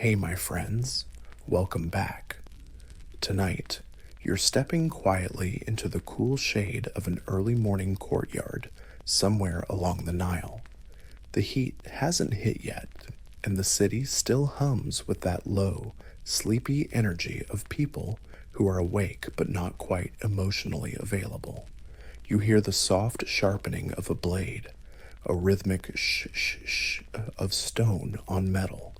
Hey, my friends, welcome back. Tonight, you're stepping quietly into the cool shade of an early morning courtyard somewhere along the Nile. The heat hasn't hit yet, and the city still hums with that low, sleepy energy of people who are awake but not quite emotionally available. You hear the soft sharpening of a blade, a rhythmic shh of stone on metal.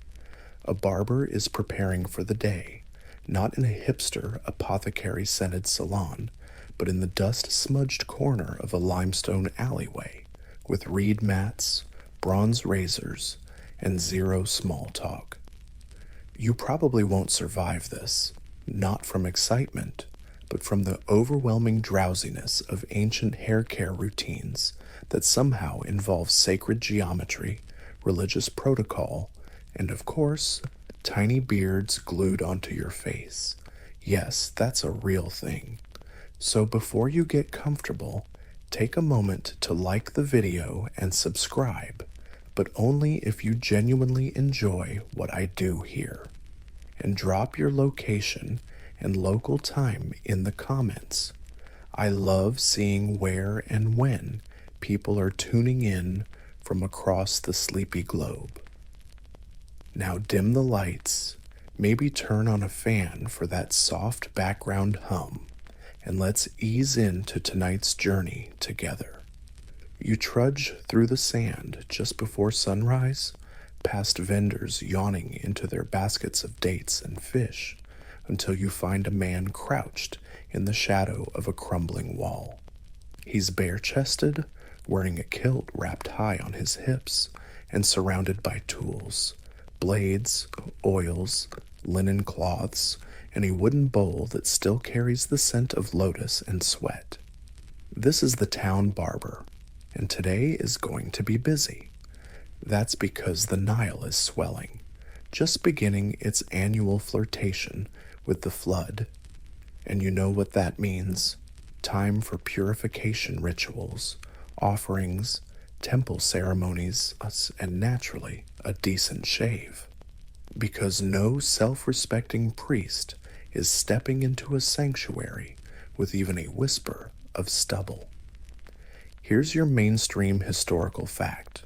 A barber is preparing for the day, not in a hipster apothecary scented salon, but in the dust smudged corner of a limestone alleyway, with reed mats, bronze razors, and zero small talk. You probably won't survive this, not from excitement, but from the overwhelming drowsiness of ancient hair care routines that somehow involve sacred geometry, religious protocol, and of course, tiny beards glued onto your face. Yes, that's a real thing. So before you get comfortable, take a moment to like the video and subscribe, but only if you genuinely enjoy what I do here. And drop your location and local time in the comments. I love seeing where and when people are tuning in from across the sleepy globe. Now dim the lights, maybe turn on a fan for that soft background hum, and let's ease into tonight's journey together. You trudge through the sand just before sunrise, past vendors yawning into their baskets of dates and fish, until you find a man crouched in the shadow of a crumbling wall. He's bare-chested, wearing a kilt wrapped high on his hips, and surrounded by tools. Blades, oils, linen cloths, and a wooden bowl that still carries the scent of lotus and sweat. This is the town barber, and today is going to be busy. That's because the Nile is swelling, just beginning its annual flirtation with the flood. And you know what that means. Time for purification rituals, offerings, temple ceremonies, and naturally, a decent shave. Because no self-respecting priest is stepping into a sanctuary with even a whisper of stubble. Here's your mainstream historical fact.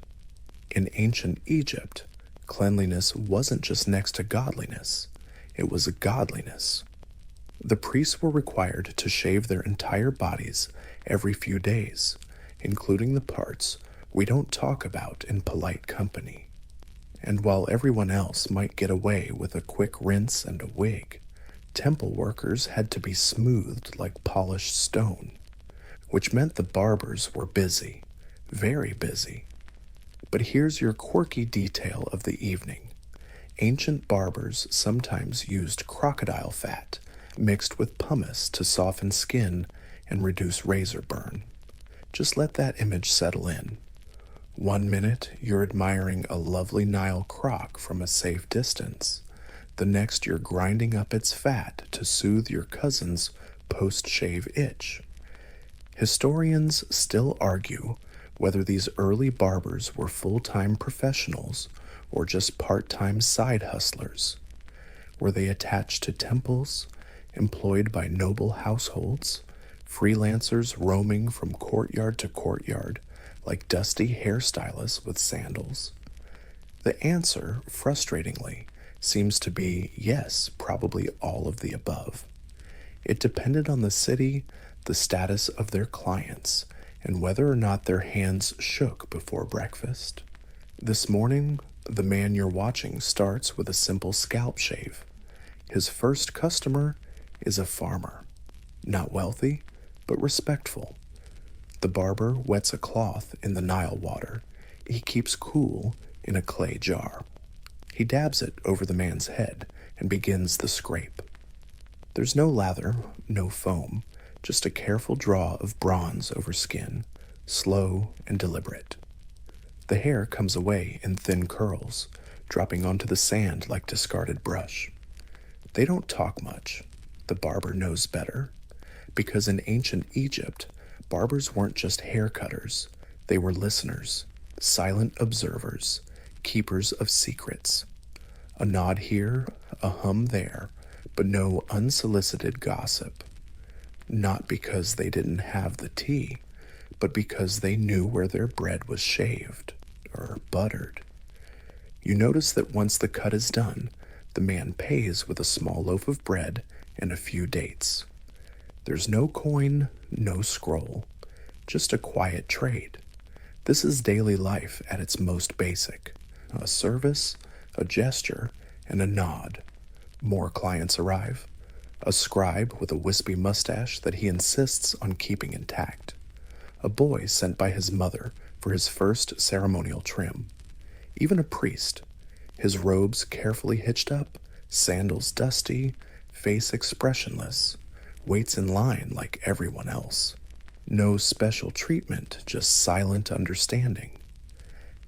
In ancient Egypt, cleanliness wasn't just next to godliness, it was a godliness. The priests were required to shave their entire bodies every few days, including the parts we don't talk about in polite company. And while everyone else might get away with a quick rinse and a wig, temple workers had to be smoothed like polished stone, which meant the barbers were busy, very busy. But here's your quirky detail of the evening. Ancient barbers sometimes used crocodile fat mixed with pumice to soften skin and reduce razor burn. Just let that image settle in. 1 minute, you're admiring a lovely Nile croc from a safe distance. The next, you're grinding up its fat to soothe your cousin's post-shave itch. Historians still argue whether these early barbers were full-time professionals or just part-time side hustlers. Were they attached to temples, employed by noble households, freelancers roaming from courtyard to courtyard like dusty hairstylists with sandals? The answer, frustratingly, seems to be yes, probably all of the above. It depended on the city, the status of their clients, and whether or not their hands shook before breakfast. This morning, the man you're watching starts with a simple scalp shave. His first customer is a farmer, not wealthy, but respectful. The barber wets a cloth in the Nile water he keeps cool in a clay jar. He dabs it over the man's head and begins the scrape. There's no lather, no foam, just a careful draw of bronze over skin, slow and deliberate. The hair comes away in thin curls, dropping onto the sand like discarded brush. They don't talk much. The barber knows better. Because in ancient Egypt, barbers weren't just hair cutters. They were listeners, silent observers, keepers of secrets. A nod here, a hum there, but no unsolicited gossip. Not because they didn't have the tea, but because they knew where their bread was shaved or buttered. You notice that once the cut is done, the man pays with a small loaf of bread and a few dates. There's no coin, no scroll, just a quiet trade. This is daily life at its most basic. A service, a gesture, and a nod. More clients arrive. A scribe with a wispy mustache that he insists on keeping intact. A boy sent by his mother for his first ceremonial trim. Even a priest, his robes carefully hitched up, sandals dusty, face expressionless, waits in line like everyone else. No special treatment, just silent understanding.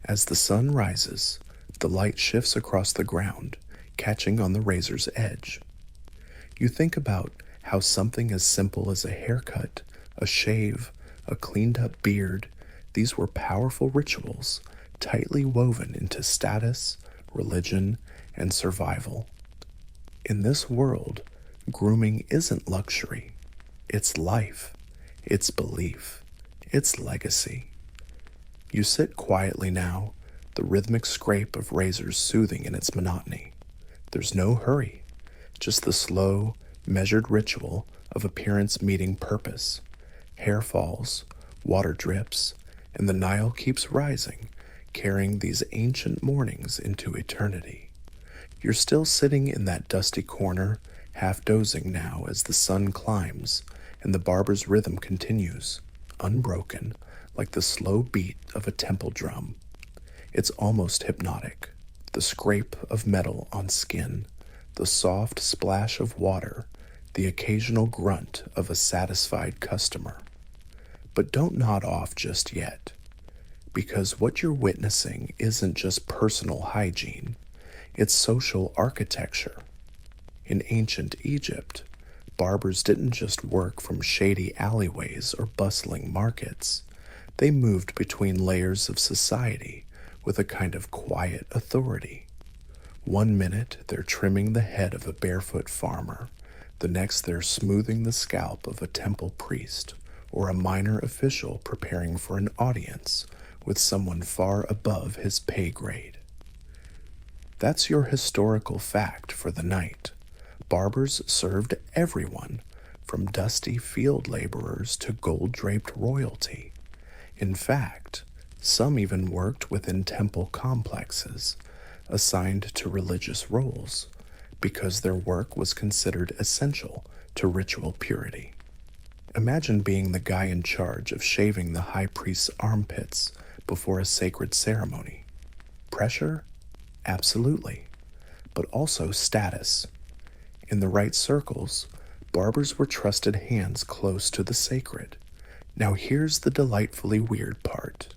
As the sun rises, the light shifts across the ground, catching on the razor's edge. You think about how something as simple as a haircut, a shave, a cleaned-up beard, these were powerful rituals, tightly woven into status, religion, and survival. In this world, grooming isn't luxury. It's life. It's belief. It's legacy. You sit quietly now, the rhythmic scrape of razors soothing in its monotony. There's no hurry, just the slow, measured ritual of appearance meeting purpose. Hair falls, water drips, and the Nile keeps rising, carrying these ancient mornings into eternity. You're still sitting in that dusty corner, half dozing now as the sun climbs and the barber's rhythm continues, unbroken, like the slow beat of a temple drum. It's almost hypnotic. The scrape of metal on skin, the soft splash of water, the occasional grunt of a satisfied customer. But don't nod off just yet, because what you're witnessing isn't just personal hygiene, it's social architecture. In ancient Egypt, barbers didn't just work from shady alleyways or bustling markets. They moved between layers of society with a kind of quiet authority. One minute they're trimming the head of a barefoot farmer, the next they're smoothing the scalp of a temple priest or a minor official preparing for an audience with someone far above his pay grade. That's your historical fact for the night. Barbers served everyone, from dusty field laborers to gold-draped royalty. In fact, some even worked within temple complexes, assigned to religious roles, because their work was considered essential to ritual purity. Imagine being the guy in charge of shaving the high priest's armpits before a sacred ceremony. Pressure? Absolutely. But also status. In the right circles, barbers were trusted hands close to the sacred. Now here's the delightfully weird part.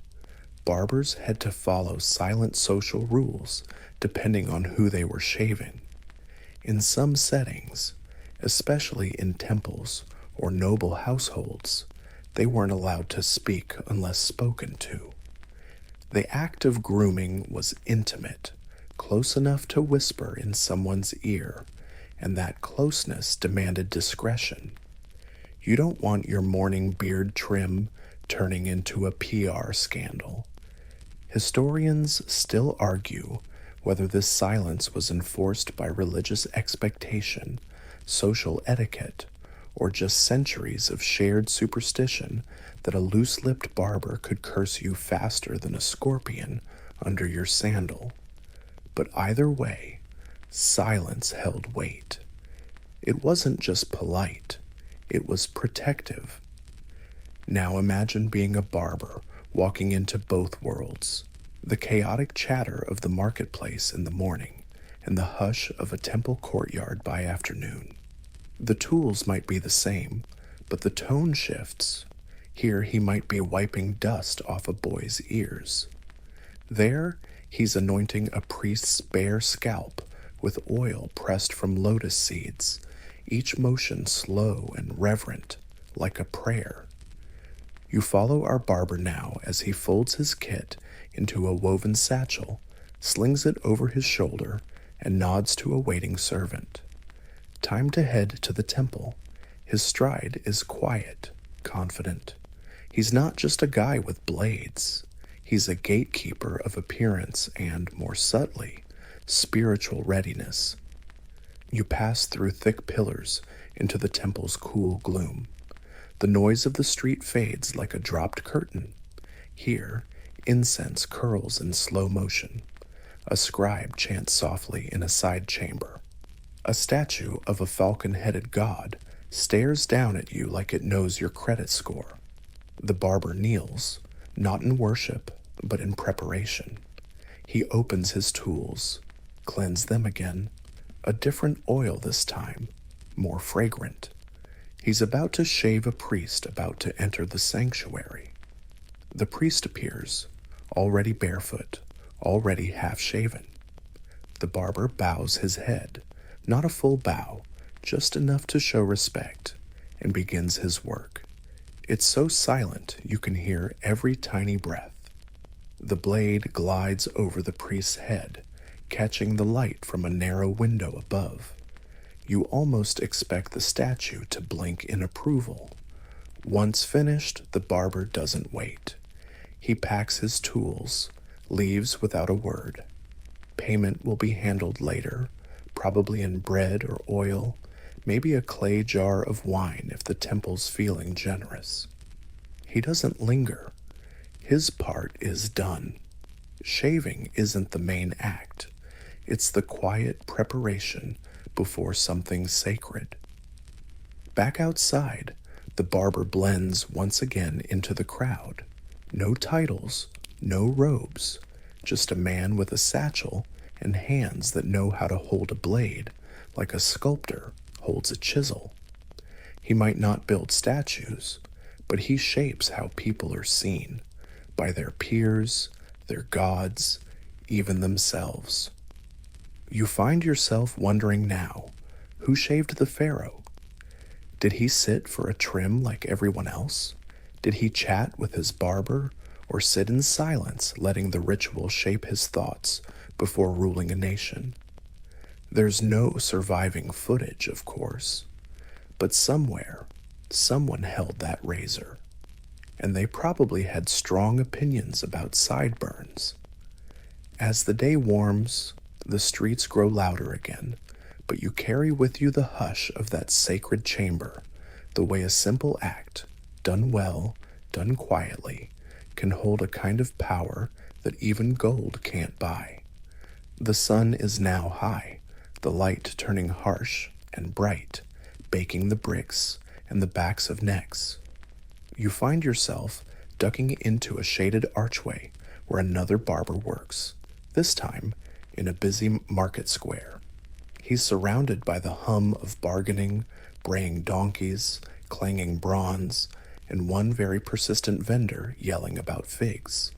Barbers had to follow silent social rules depending on who they were shaving. In some settings, especially in temples or noble households, they weren't allowed to speak unless spoken to. The act of grooming was intimate, close enough to whisper in someone's ear, and that closeness demanded discretion. You don't want your morning beard trim turning into a PR scandal. Historians still argue whether this silence was enforced by religious expectation, social etiquette, or just centuries of shared superstition that a loose-lipped barber could curse you faster than a scorpion under your sandal. But either way, silence held weight. It wasn't just polite, it was protective. Now imagine being a barber walking into both worlds, the chaotic chatter of the marketplace in the morning and the hush of a temple courtyard by afternoon. The tools might be the same, but the tone shifts. Here he might be wiping dust off a boy's ears. There, he's anointing a priest's bare scalp with oil pressed from lotus seeds, each motion slow and reverent, like a prayer. You follow our barber now as he folds his kit into a woven satchel, slings it over his shoulder, and nods to a waiting servant. Time to head to the temple. His stride is quiet, confident. He's not just a guy with blades. He's a gatekeeper of appearance and, more subtly, spiritual readiness. You pass through thick pillars into the temple's cool gloom. The noise of the street fades like a dropped curtain. Here, incense curls in slow motion. A scribe chants softly in a side chamber. A statue of a falcon-headed god stares down at you like it knows your credit score. The barber kneels, not in worship, but in preparation. He opens his tools, cleanse them again. A different oil this time, more fragrant. He's about to shave a priest about to enter the sanctuary. The priest appears, already barefoot, already half-shaven. The barber bows his head, not a full bow, just enough to show respect, and begins his work. It's so silent you can hear every tiny breath. The blade glides over the priest's head, catching the light from a narrow window above. You almost expect the statue to blink in approval. Once finished, the barber doesn't wait. He packs his tools, leaves without a word. Payment will be handled later, probably in bread or oil, maybe a clay jar of wine if the temple's feeling generous. He doesn't linger. His part is done. Shaving isn't the main act. It's the quiet preparation before something sacred. Back outside, the barber blends once again into the crowd. No titles, no robes, just a man with a satchel and hands that know how to hold a blade like a sculptor holds a chisel. He might not build statues, but he shapes how people are seen by their peers, their gods, even themselves. You find yourself wondering now, who shaved the pharaoh? Did he sit for a trim like everyone else? Did he chat with his barber or sit in silence, letting the ritual shape his thoughts before ruling a nation? There's no surviving footage, of course, but somewhere, someone held that razor, and they probably had strong opinions about sideburns. As the day warms, the streets grow louder again, but you carry with you the hush of that sacred chamber, the way a simple act, done well, done quietly, can hold a kind of power that even gold can't buy. The sun is now high, the light turning harsh and bright, baking the bricks and the backs of necks. You find yourself ducking into a shaded archway where another barber works, this time in a busy market square. He's surrounded by the hum of bargaining, braying donkeys, clanging bronze, and one very persistent vendor yelling about figs.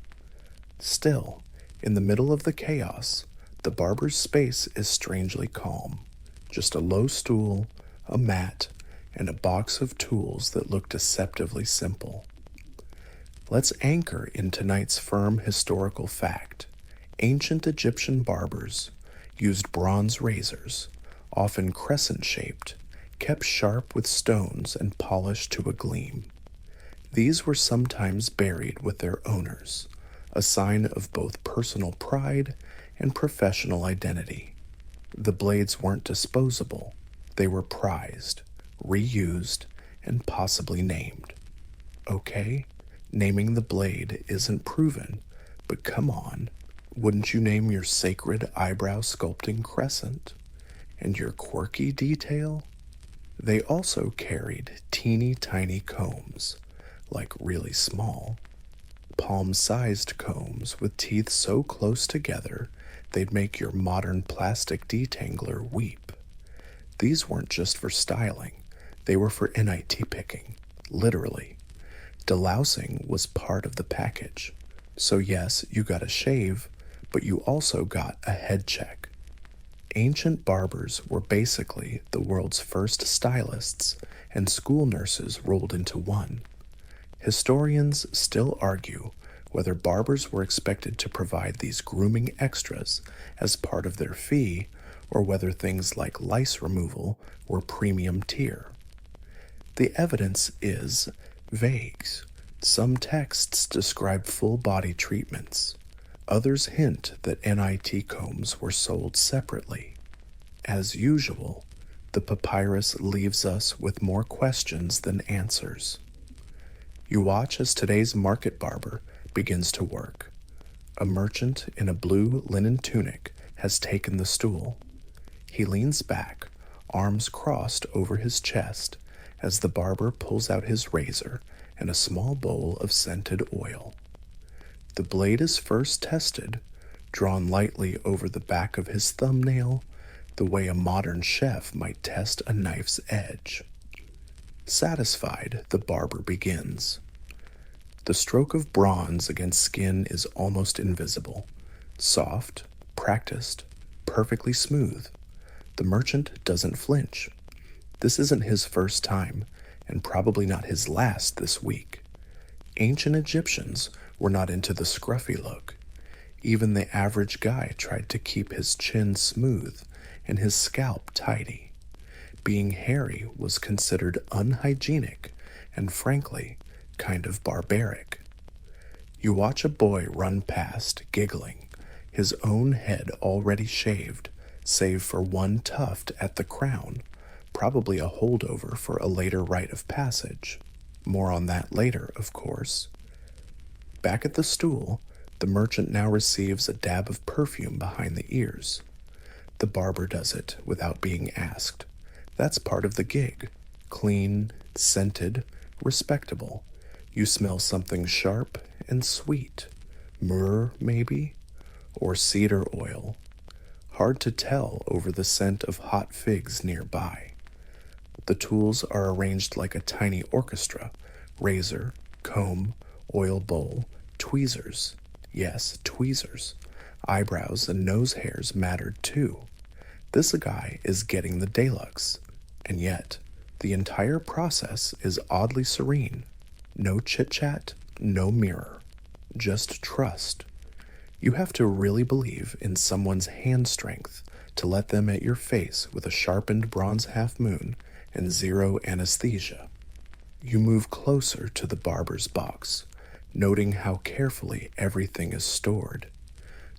Still, in the middle of the chaos, the barber's space is strangely calm. Just a low stool, a mat, and a box of tools that look deceptively simple. Let's anchor in tonight's firm historical fact. Ancient Egyptian barbers used bronze razors, often crescent-shaped, kept sharp with stones and polished to a gleam. These were sometimes buried with their owners, a sign of both personal pride and professional identity. The blades weren't disposable. They were prized, reused, and possibly named. Okay, naming the blade isn't proven, but come on, wouldn't you name your sacred eyebrow sculpting crescent? And your quirky detail? They also carried teeny tiny combs, like really small, palm-sized combs with teeth so close together they'd make your modern plastic detangler weep. These weren't just for styling, they were for NIT picking, literally. Delousing was part of the package. So yes, you got a shave, but you also got a head check. Ancient barbers were basically the world's first stylists, and school nurses rolled into one. Historians still argue whether barbers were expected to provide these grooming extras as part of their fee, or whether things like lice removal were premium tier. The evidence is vague. Some texts describe full body treatments. Others hint that NIT combs were sold separately. As usual, the papyrus leaves us with more questions than answers. You watch as today's market barber begins to work. A merchant in a blue linen tunic has taken the stool. He leans back, arms crossed over his chest, as the barber pulls out his razor and a small bowl of scented oil. The blade is first tested, drawn lightly over the back of his thumbnail, the way a modern chef might test a knife's edge. Satisfied, the barber begins. The stroke of bronze against skin is almost invisible. Soft, practiced, perfectly smooth. The merchant doesn't flinch. This isn't his first time, and probably not his last this week. Ancient Egyptians were not into the scruffy look. Even the average guy tried to keep his chin smooth and his scalp tidy. Being hairy was considered unhygienic and, frankly, kind of barbaric. You watch a boy run past, giggling, his own head already shaved, save for one tuft at the crown, probably a holdover for a later rite of passage. More on that later, of course. Back at the stool, the merchant now receives a dab of perfume behind the ears. The barber does it without being asked. That's part of the gig. Clean, scented, respectable. You smell something sharp and sweet. Myrrh, maybe? Or cedar oil. Hard to tell over the scent of hot figs nearby. The tools are arranged like a tiny orchestra. Razor, comb, oil bowl, tweezers. Yes, tweezers. Eyebrows and nose hairs mattered too. This guy is getting the deluxe. And yet, the entire process is oddly serene. No chit-chat, no mirror. Just trust. You have to really believe in someone's hand strength to let them at your face with a sharpened bronze half-moon and zero anesthesia. You move closer to the barber's box, noting how carefully everything is stored.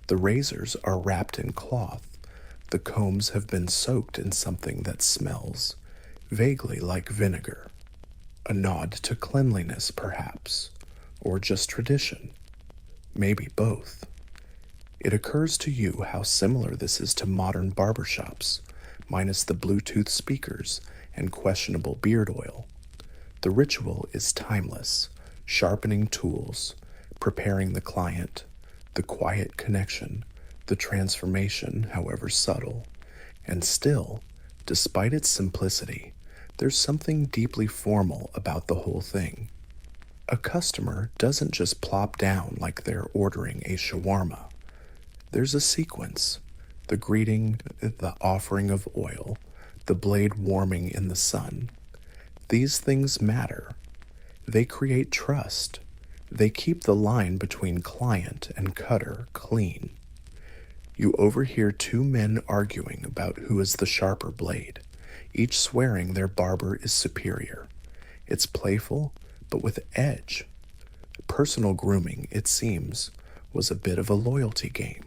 The razors are wrapped in cloth. The combs have been soaked in something that smells, vaguely like vinegar. A nod to cleanliness, perhaps, or just tradition. Maybe both. It occurs to you how similar this is to modern barbershops, minus the Bluetooth speakers and questionable beard oil. The ritual is timeless, sharpening tools, preparing the client, the quiet connection, the transformation, however subtle. And still, despite its simplicity, there's something deeply formal about the whole thing. A customer doesn't just plop down like they're ordering a shawarma. There's a sequence: the greeting, the offering of oil, the blade warming in the sun. These things matter. They create trust. They keep the line between client and cutter clean. You overhear two men arguing about who is the sharper blade, each swearing their barber is superior. It's playful, but with edge. Personal grooming, it seems, was a bit of a loyalty game.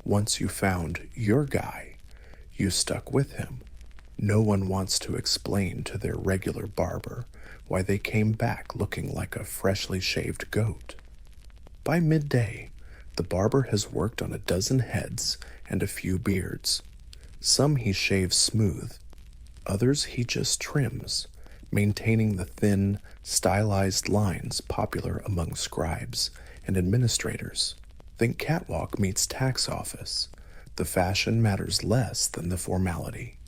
Once you found your guy, you stuck with him. No one wants to explain to their regular barber why they came back looking like a freshly shaved goat. By midday, the barber has worked on a dozen heads and a few beards. Some he shaves smooth, others he just trims, maintaining the thin, stylized lines popular among scribes and administrators. Think catwalk meets tax office. The fashion matters less than the formality.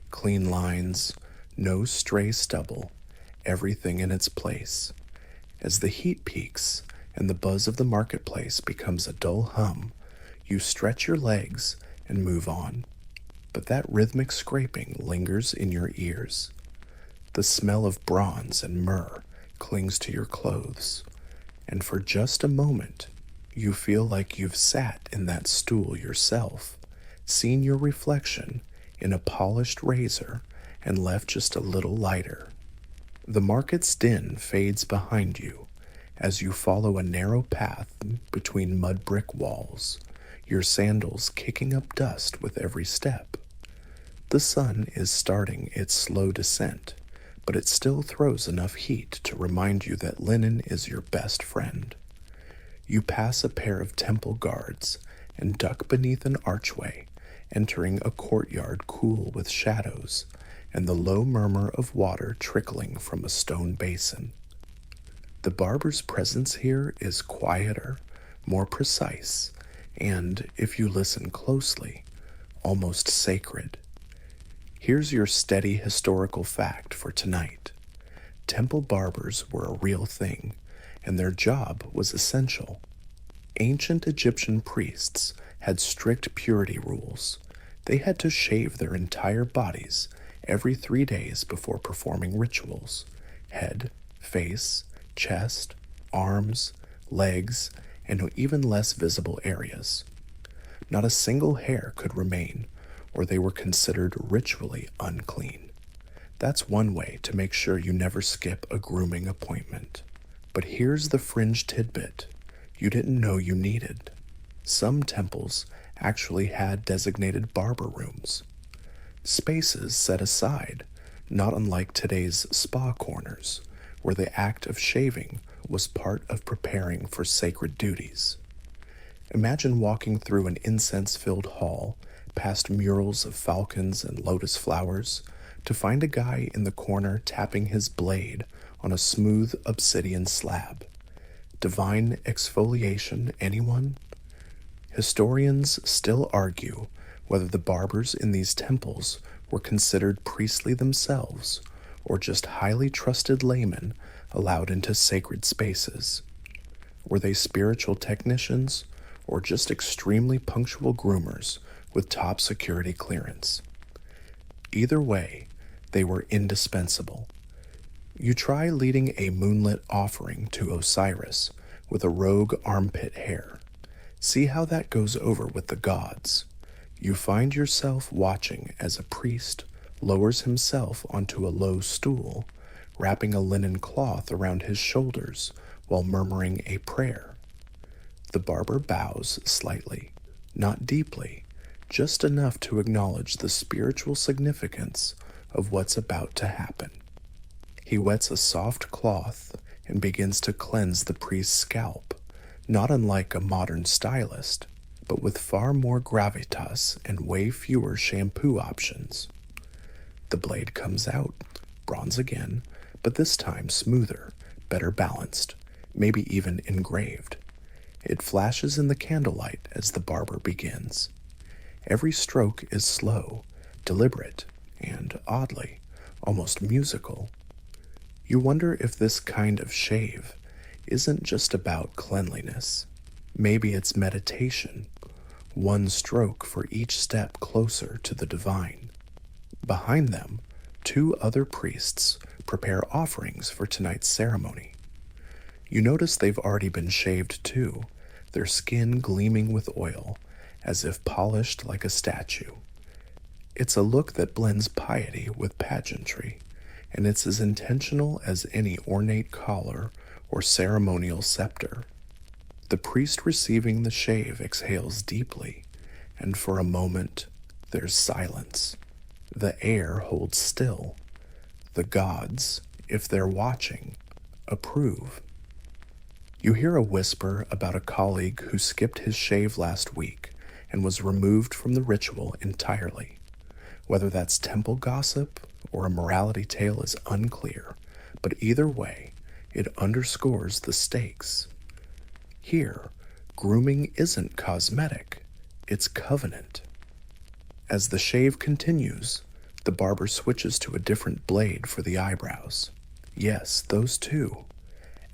Clean lines, no stray stubble, everything in its place. As the heat peaks and the buzz of the marketplace becomes a dull hum, you stretch your legs and move on. But that rhythmic scraping lingers in your ears. The smell of bronze and myrrh clings to your clothes, and for just a moment, you feel like you've sat in that stool yourself, seen your reflection in a polished razor and left just a little lighter. The market's din fades behind you as you follow a narrow path between mud brick walls, your sandals kicking up dust with every step. The sun is starting its slow descent, but it still throws enough heat to remind you that linen is your best friend. You pass a pair of temple guards and duck beneath an archway, entering a courtyard cool with shadows and the low murmur of water trickling from a stone basin. The barber's presence here is quieter, more precise, and, if you listen closely, almost sacred. Here's your steady historical fact for tonight. Temple barbers were a real thing, and their job was essential. Ancient Egyptian priests had strict purity rules. They had to shave their entire bodies every 3 days before performing rituals: head, face, chest, arms, legs, and even less visible areas. Not a single hair could remain, or they were considered ritually unclean. That's one way to make sure you never skip a grooming appointment. But here's the fringe tidbit you didn't know you needed. Some temples actually had designated barber rooms. Spaces set aside, not unlike today's spa corners, where the act of shaving was part of preparing for sacred duties. Imagine walking through an incense-filled hall, past murals of falcons and lotus flowers, to find a guy in the corner tapping his blade on a smooth obsidian slab. Divine exfoliation, anyone? Historians still argue whether the barbers in these temples were considered priestly themselves or just highly trusted laymen allowed into sacred spaces. Were they spiritual technicians or just extremely punctual groomers with top security clearance? Either way, they were indispensable. You try leading a moonlit offering to Osiris with a rogue armpit hair. See how that goes over with the gods. You find yourself watching as a priest lowers himself onto a low stool, wrapping a linen cloth around his shoulders while murmuring a prayer. The barber bows slightly, not deeply, just enough to acknowledge the spiritual significance of what's about to happen. He wets a soft cloth and begins to cleanse the priest's scalp, not unlike a modern stylist, but with far more gravitas and way fewer shampoo options. The blade comes out, bronze again, but this time smoother, better balanced, maybe even engraved. It flashes in the candlelight as the barber begins. Every stroke is slow, deliberate, and, oddly, almost musical. You wonder if this kind of shave isn't just about cleanliness. Maybe it's meditation, one stroke for each step closer to the divine. Behind them, 2 other priests prepare offerings for tonight's ceremony. You notice they've already been shaved too, their skin gleaming with oil, as if polished like a statue. It's a look that blends piety with pageantry, and it's as intentional as any ornate collar or ceremonial scepter. The priest receiving the shave exhales deeply, and for a moment, there's silence. The air holds still. The gods, if they're watching, approve. You hear a whisper about a colleague who skipped his shave last week and was removed from the ritual entirely. Whether that's temple gossip or a morality tale is unclear, but either way, it underscores the stakes. Here, grooming isn't cosmetic, it's covenant. As the shave continues, the barber switches to a different blade for the eyebrows. Yes, those too.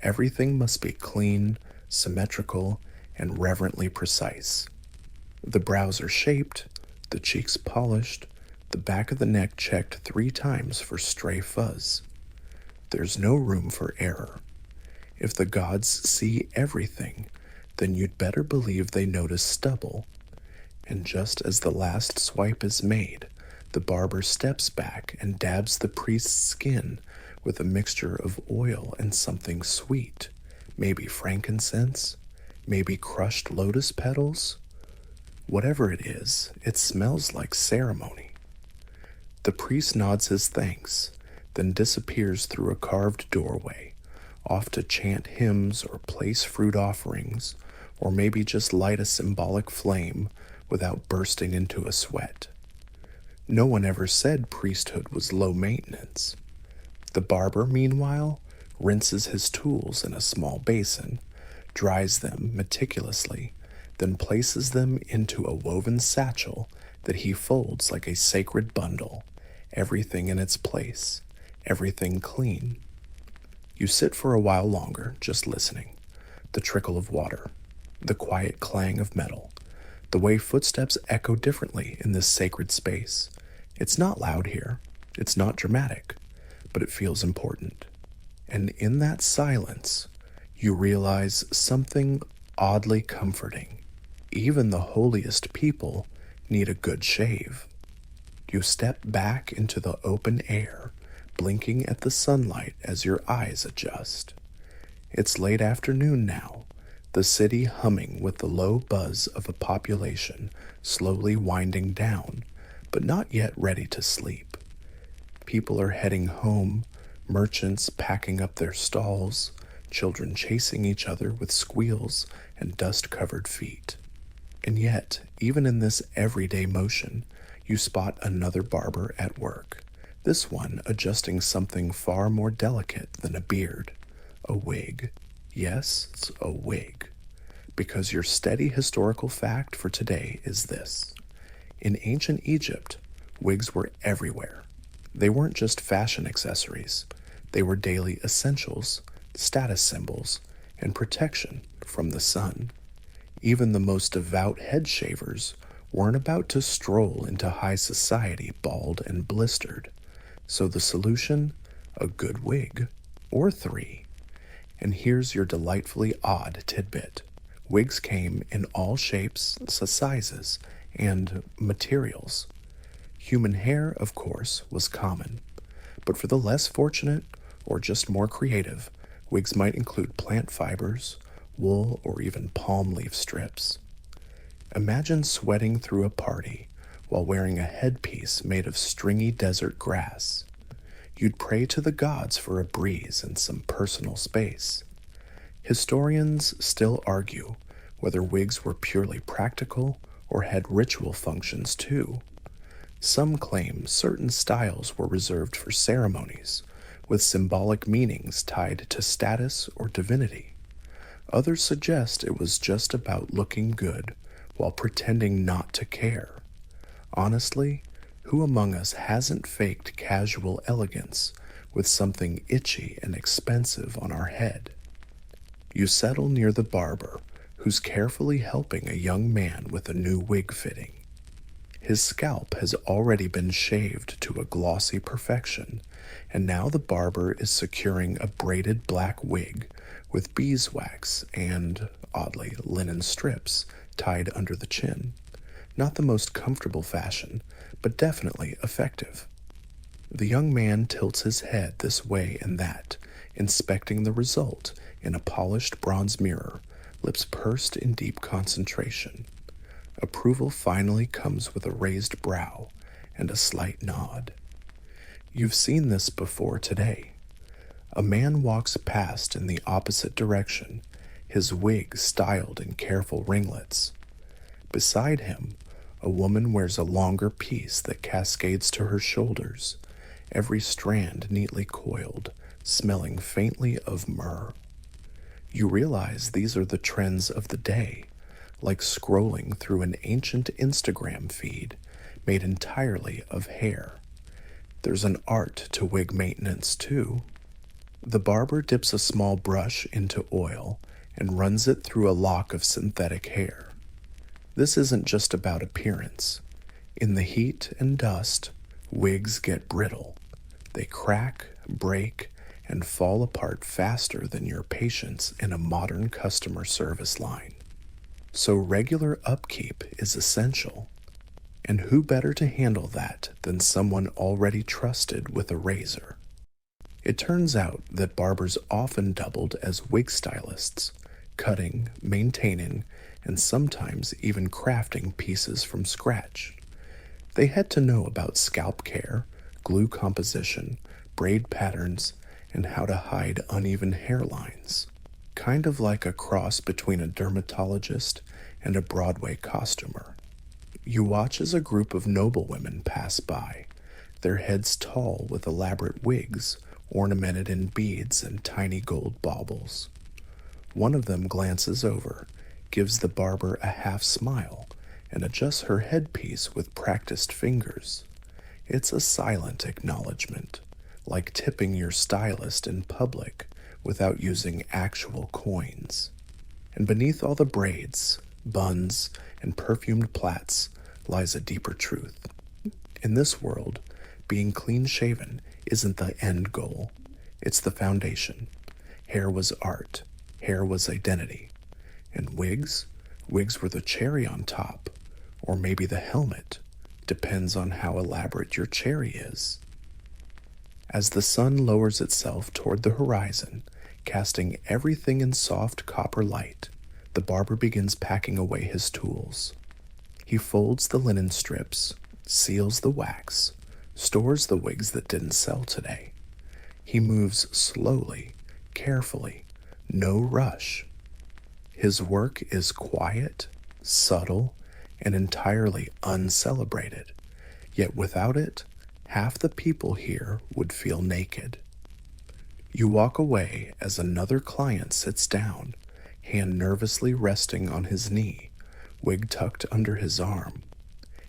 Everything must be clean, symmetrical, and reverently precise. The brows are shaped, the cheeks polished, the back of the neck checked 3 times for stray fuzz. There's no room for error. If the gods see everything, then you'd better believe they notice stubble. and just as the last swipe is made, the barber steps back and dabs the priest's skin with a mixture of oil and something sweet, maybe frankincense, maybe crushed lotus petals. Whatever it is, it smells like ceremony. The priest nods his thanks, then disappears through a carved doorway, off to chant hymns or place fruit offerings, or maybe just light a symbolic flame without bursting into a sweat. No one ever said priesthood was low maintenance. The barber, meanwhile, rinses his tools in a small basin, dries them meticulously, then places them into a woven satchel that he folds like a sacred bundle, everything in its place, everything clean. You sit for a while longer, just listening. The trickle of water, the quiet clang of metal, the way footsteps echo differently in this sacred space. It's not loud here, it's not dramatic, but it feels important. And in that silence, you realize something oddly comforting. Even the holiest people need a good shave. You step back into the open air, blinking at the sunlight as your eyes adjust. It's late afternoon now, the city humming with the low buzz of a population slowly winding down, but not yet ready to sleep. People are heading home, merchants packing up their stalls, children chasing each other with squeals and dust-covered feet. And yet, even in this everyday motion, you spot another barber at work, this one adjusting something far more delicate than a beard, a wig. Yes, it's a wig. Because your steady historical fact for today is this. In ancient Egypt, wigs were everywhere. They weren't just fashion accessories. They were daily essentials, status symbols, and protection from the sun. Even the most devout head shavers weren't about to stroll into high society bald and blistered. So the solution? A good wig. Or three. And here's your delightfully odd tidbit. Wigs came in all shapes, sizes, and materials. Human hair, of course, was common. But for the less fortunate, or just more creative, wigs might include plant fibers, wool, or even palm leaf strips. Imagine sweating through a party while wearing a headpiece made of stringy desert grass. You'd pray to the gods for a breeze and some personal space. Historians still argue whether wigs were purely practical or had ritual functions too. Some claim certain styles were reserved for ceremonies, with symbolic meanings tied to status or divinity. Others suggest it was just about looking good while pretending not to care. Honestly, who among us hasn't faked casual elegance with something itchy and expensive on our head? You settle near the barber, who's carefully helping a young man with a new wig fitting. His scalp has already been shaved to a glossy perfection, and now the barber is securing a braided black wig with beeswax and, oddly, linen strips tied under the chin. Not the most comfortable fashion, but definitely effective. The young man tilts his head this way and that, inspecting the result in a polished bronze mirror, lips pursed in deep concentration. Approval finally comes with a raised brow and a slight nod. You've seen this before today. A man walks past in the opposite direction, his wig styled in careful ringlets. Beside him, a woman wears a longer piece that cascades to her shoulders, every strand neatly coiled, smelling faintly of myrrh. You realize these are the trends of the day, like scrolling through an ancient Instagram feed made entirely of hair. There's an art to wig maintenance, too. The barber dips a small brush into oil and runs it through a lock of synthetic hair. This isn't just about appearance. In the heat and dust, wigs get brittle. They crack, break, and fall apart faster than your patience in a modern customer service line. So regular upkeep is essential. And who better to handle that than someone already trusted with a razor? It turns out that barbers often doubled as wig stylists, cutting, maintaining, and sometimes even crafting pieces from scratch. They had to know about scalp care, glue composition, braid patterns, and how to hide uneven hairlines. Kind of like a cross between a dermatologist and a Broadway costumer. You watch as a group of noblewomen pass by, their heads tall with elaborate wigs ornamented in beads and tiny gold baubles. One of them glances over, gives the barber a half smile, and adjusts her headpiece with practiced fingers. It's a silent acknowledgement, like tipping your stylist in public without using actual coins. And beneath all the braids, buns, and perfumed plaits lies a deeper truth. In this world, being clean-shaven isn't the end goal. It's the foundation. Hair was art. Hair was identity. And wigs? Wigs were the cherry on top. Or maybe the helmet. Depends on how elaborate your cherry is. As the sun lowers itself toward the horizon, casting everything in soft copper light, the barber begins packing away his tools. He folds the linen strips, seals the wax, stores the wigs that didn't sell today. He moves slowly, carefully, no rush. His work is quiet, subtle, and entirely uncelebrated, yet without it, half the people here would feel naked. You walk away as another client sits down, hand nervously resting on his knee, wig tucked under his arm.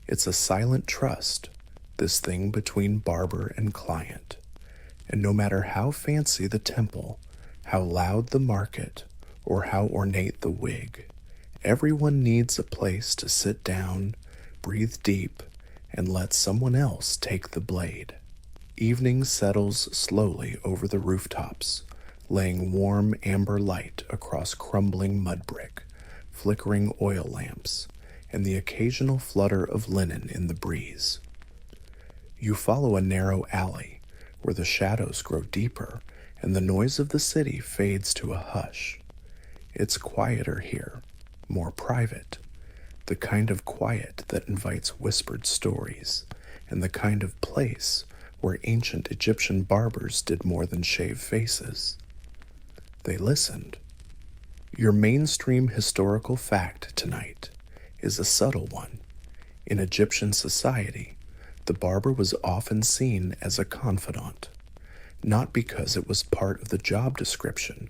It's a silent trust, this thing between barber and client. And no matter how fancy the temple, how loud the market, or how ornate the wig, everyone needs a place to sit down, breathe deep, and let someone else take the blade. Evening settles slowly over the rooftops, laying warm amber light across crumbling mud brick, flickering oil lamps, and the occasional flutter of linen in the breeze. You follow a narrow alley where the shadows grow deeper and the noise of the city fades to a hush. It's quieter here, more private, the kind of quiet that invites whispered stories, and the kind of place where ancient Egyptian barbers did more than shave faces. They listened. Your mainstream historical fact tonight is a subtle one. In Egyptian society, the barber was often seen as a confidant, not because it was part of the job description,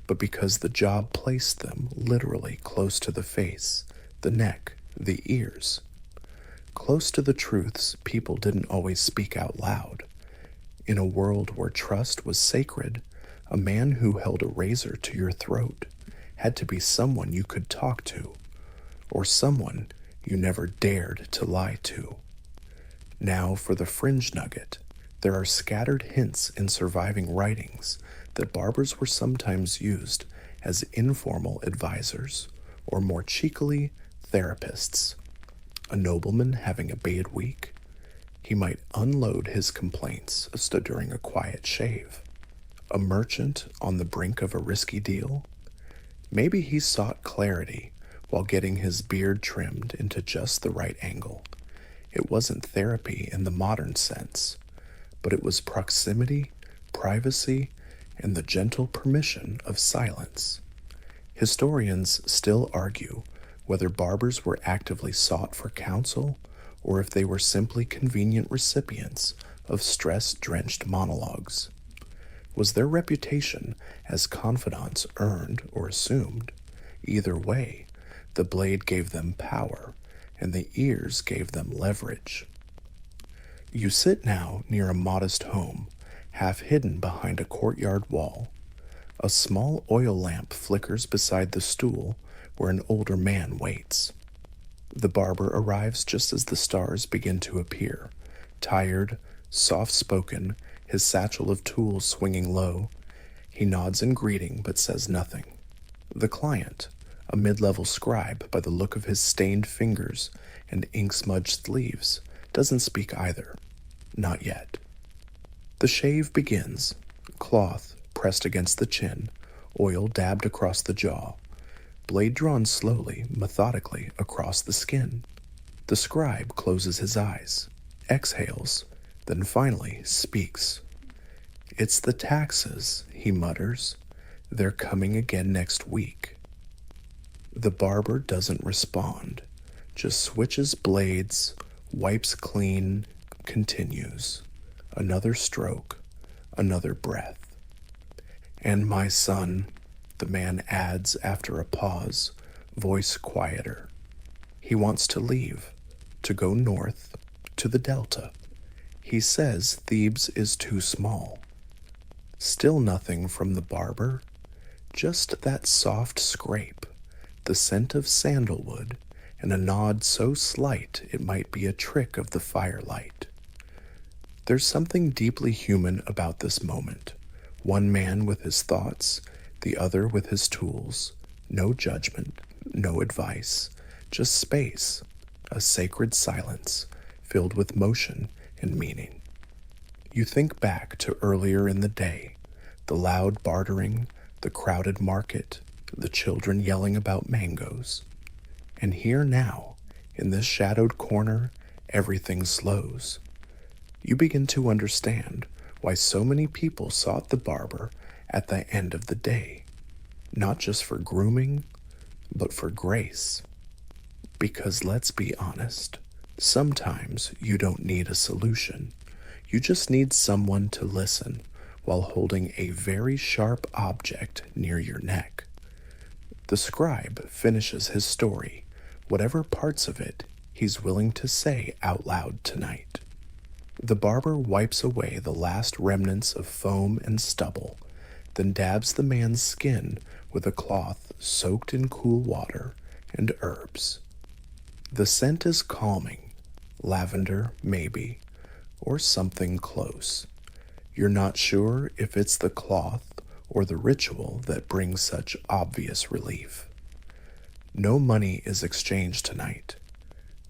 but because the job placed them literally close to the face, the neck, the ears. Close to the truths people didn't always speak out loud. In a world where trust was sacred, a man who held a razor to your throat had to be someone you could talk to, or someone you never dared to lie to. Now for the fringe nugget. There are scattered hints in surviving writings that barbers were sometimes used as informal advisors, or more cheekily, therapists. A nobleman having a bad week, he might unload his complaints during a quiet shave. A merchant on the brink of a risky deal, maybe he sought clarity while getting his beard trimmed into just the right angle. It wasn't therapy in the modern sense, but it was proximity, privacy, and the gentle permission of silence. Historians still argue whether barbers were actively sought for counsel or if they were simply convenient recipients of stress-drenched monologues. Was their reputation as confidants earned or assumed? Either way, the blade gave them power, and the ears gave them leverage. You sit now near a modest home, half hidden behind a courtyard wall. A small oil lamp flickers beside the stool where an older man waits. The barber arrives just as the stars begin to appear, tired, soft-spoken, his satchel of tools swinging low. He nods in greeting but says nothing. The client, A mid-level scribe, by the look of his stained fingers and ink-smudged sleeves, doesn't speak either. Not yet. The shave begins, cloth pressed against the chin, oil dabbed across the jaw, blade drawn slowly, methodically across the skin. The scribe closes his eyes, exhales, then finally speaks. "It's the taxes," he mutters. "They're coming again next week." The barber doesn't respond, just switches blades, wipes clean, continues. Another stroke, another breath. "And my son," the man adds after a pause, voice quieter. He wants to leave, to go north, to the Delta. He says Thebes is too small. Still nothing from the barber, just that soft scrape, the scent of sandalwood, and a nod so slight it might be a trick of the firelight. There's something deeply human about this moment. One man with his thoughts, the other with his tools. No judgment, no advice, just space, a sacred silence filled with motion and meaning. You think back to earlier in the day, the loud bartering, the crowded market, the children yelling about mangoes. And here now, in this shadowed corner, everything slows. You begin to understand why so many people sought the barber at the end of the day, not just for grooming, but for grace. Because let's be honest, sometimes you don't need a solution. You just need someone to listen while holding a very sharp object near your neck. The scribe finishes his story, whatever parts of it he's willing to say out loud tonight. The barber wipes away the last remnants of foam and stubble, then dabs the man's skin with a cloth soaked in cool water and herbs. The scent is calming, lavender maybe, or something close. You're not sure if it's the cloth or the ritual that brings such obvious relief. No money is exchanged tonight,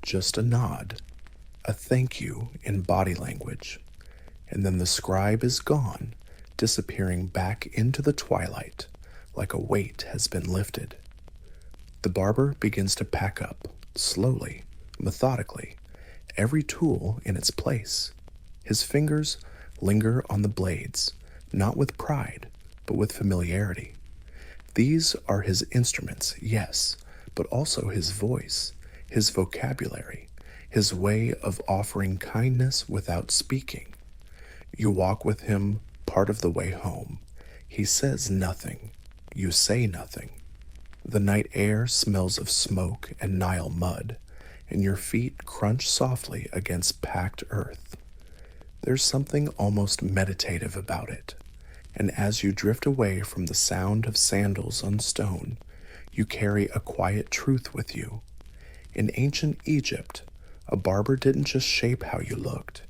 just a nod, a thank you in body language, and then the scribe is gone, disappearing back into the twilight like a weight has been lifted. The barber begins to pack up, slowly, methodically, every tool in its place. His fingers linger on the blades, not with pride, but with familiarity. These are his instruments, yes, but also his voice, his vocabulary, his way of offering kindness without speaking. You walk with him part of the way home. He says nothing. You say nothing. The night air smells of smoke and Nile mud, and your feet crunch softly against packed earth. There's something almost meditative about it, and as you drift away from the sound of sandals on stone, you carry a quiet truth with you. In ancient Egypt, a barber didn't just shape how you looked.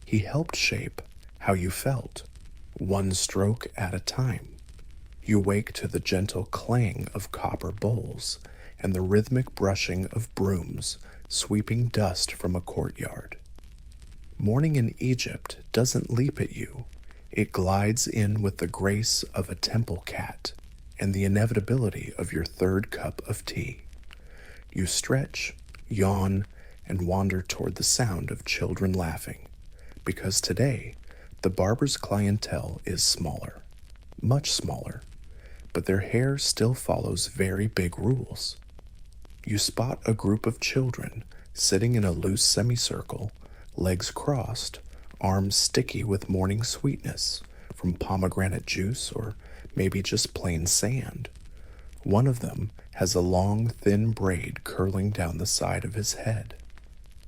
He helped shape how you felt, one stroke at a time. You wake to the gentle clang of copper bowls and the rhythmic brushing of brooms sweeping dust from a courtyard. Morning in Egypt doesn't leap at you. It glides in with the grace of a temple cat and the inevitability of your third cup of tea. You stretch, yawn, and wander toward the sound of children laughing, because today the barber's clientele is smaller, much smaller, but their hair still follows very big rules. You spot a group of children sitting in a loose semicircle, legs crossed, arms sticky with morning sweetness from pomegranate juice or maybe just plain sand. One of them has a long, thin braid curling down the side of his head.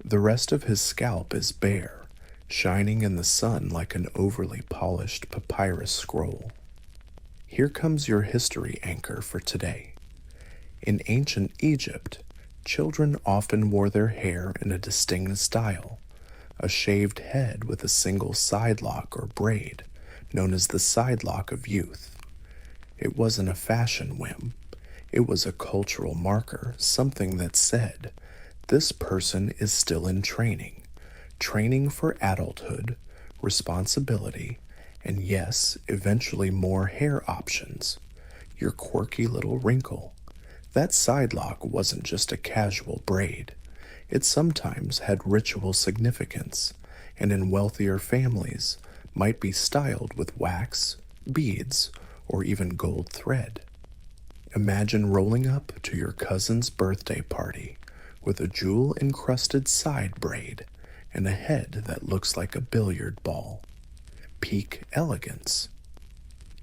The rest of his scalp is bare, shining in the sun like an overly polished papyrus scroll. Here comes your history anchor for today. In ancient Egypt, children often wore their hair in a distinct style, a shaved head with a single side lock or braid, known as the side lock of youth. It wasn't a fashion whim. It was a cultural marker, something that said, this person is still in training, training for adulthood, responsibility, and yes, eventually more hair options. Your quirky little wrinkle. That side lock wasn't just a casual braid. It sometimes had ritual significance, and in wealthier families might be styled with wax, beads, or even gold thread. Imagine rolling up to your cousin's birthday party with a jewel-encrusted side braid and a head that looks like a billiard ball. Peak elegance.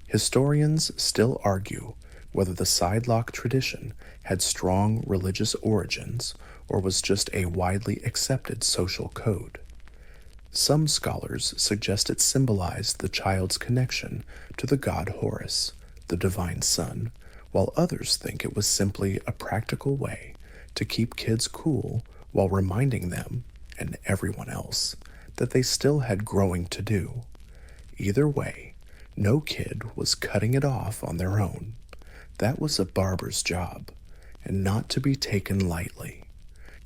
Historians still argue whether the sidelock tradition had strong religious origins or was just a widely accepted social code. Some scholars suggest it symbolized the child's connection to the god Horus, the divine sun, while others think it was simply a practical way to keep kids cool while reminding them, and everyone else, that they still had growing to do. Either way, no kid was cutting it off on their own. That was a barber's job, and not to be taken lightly.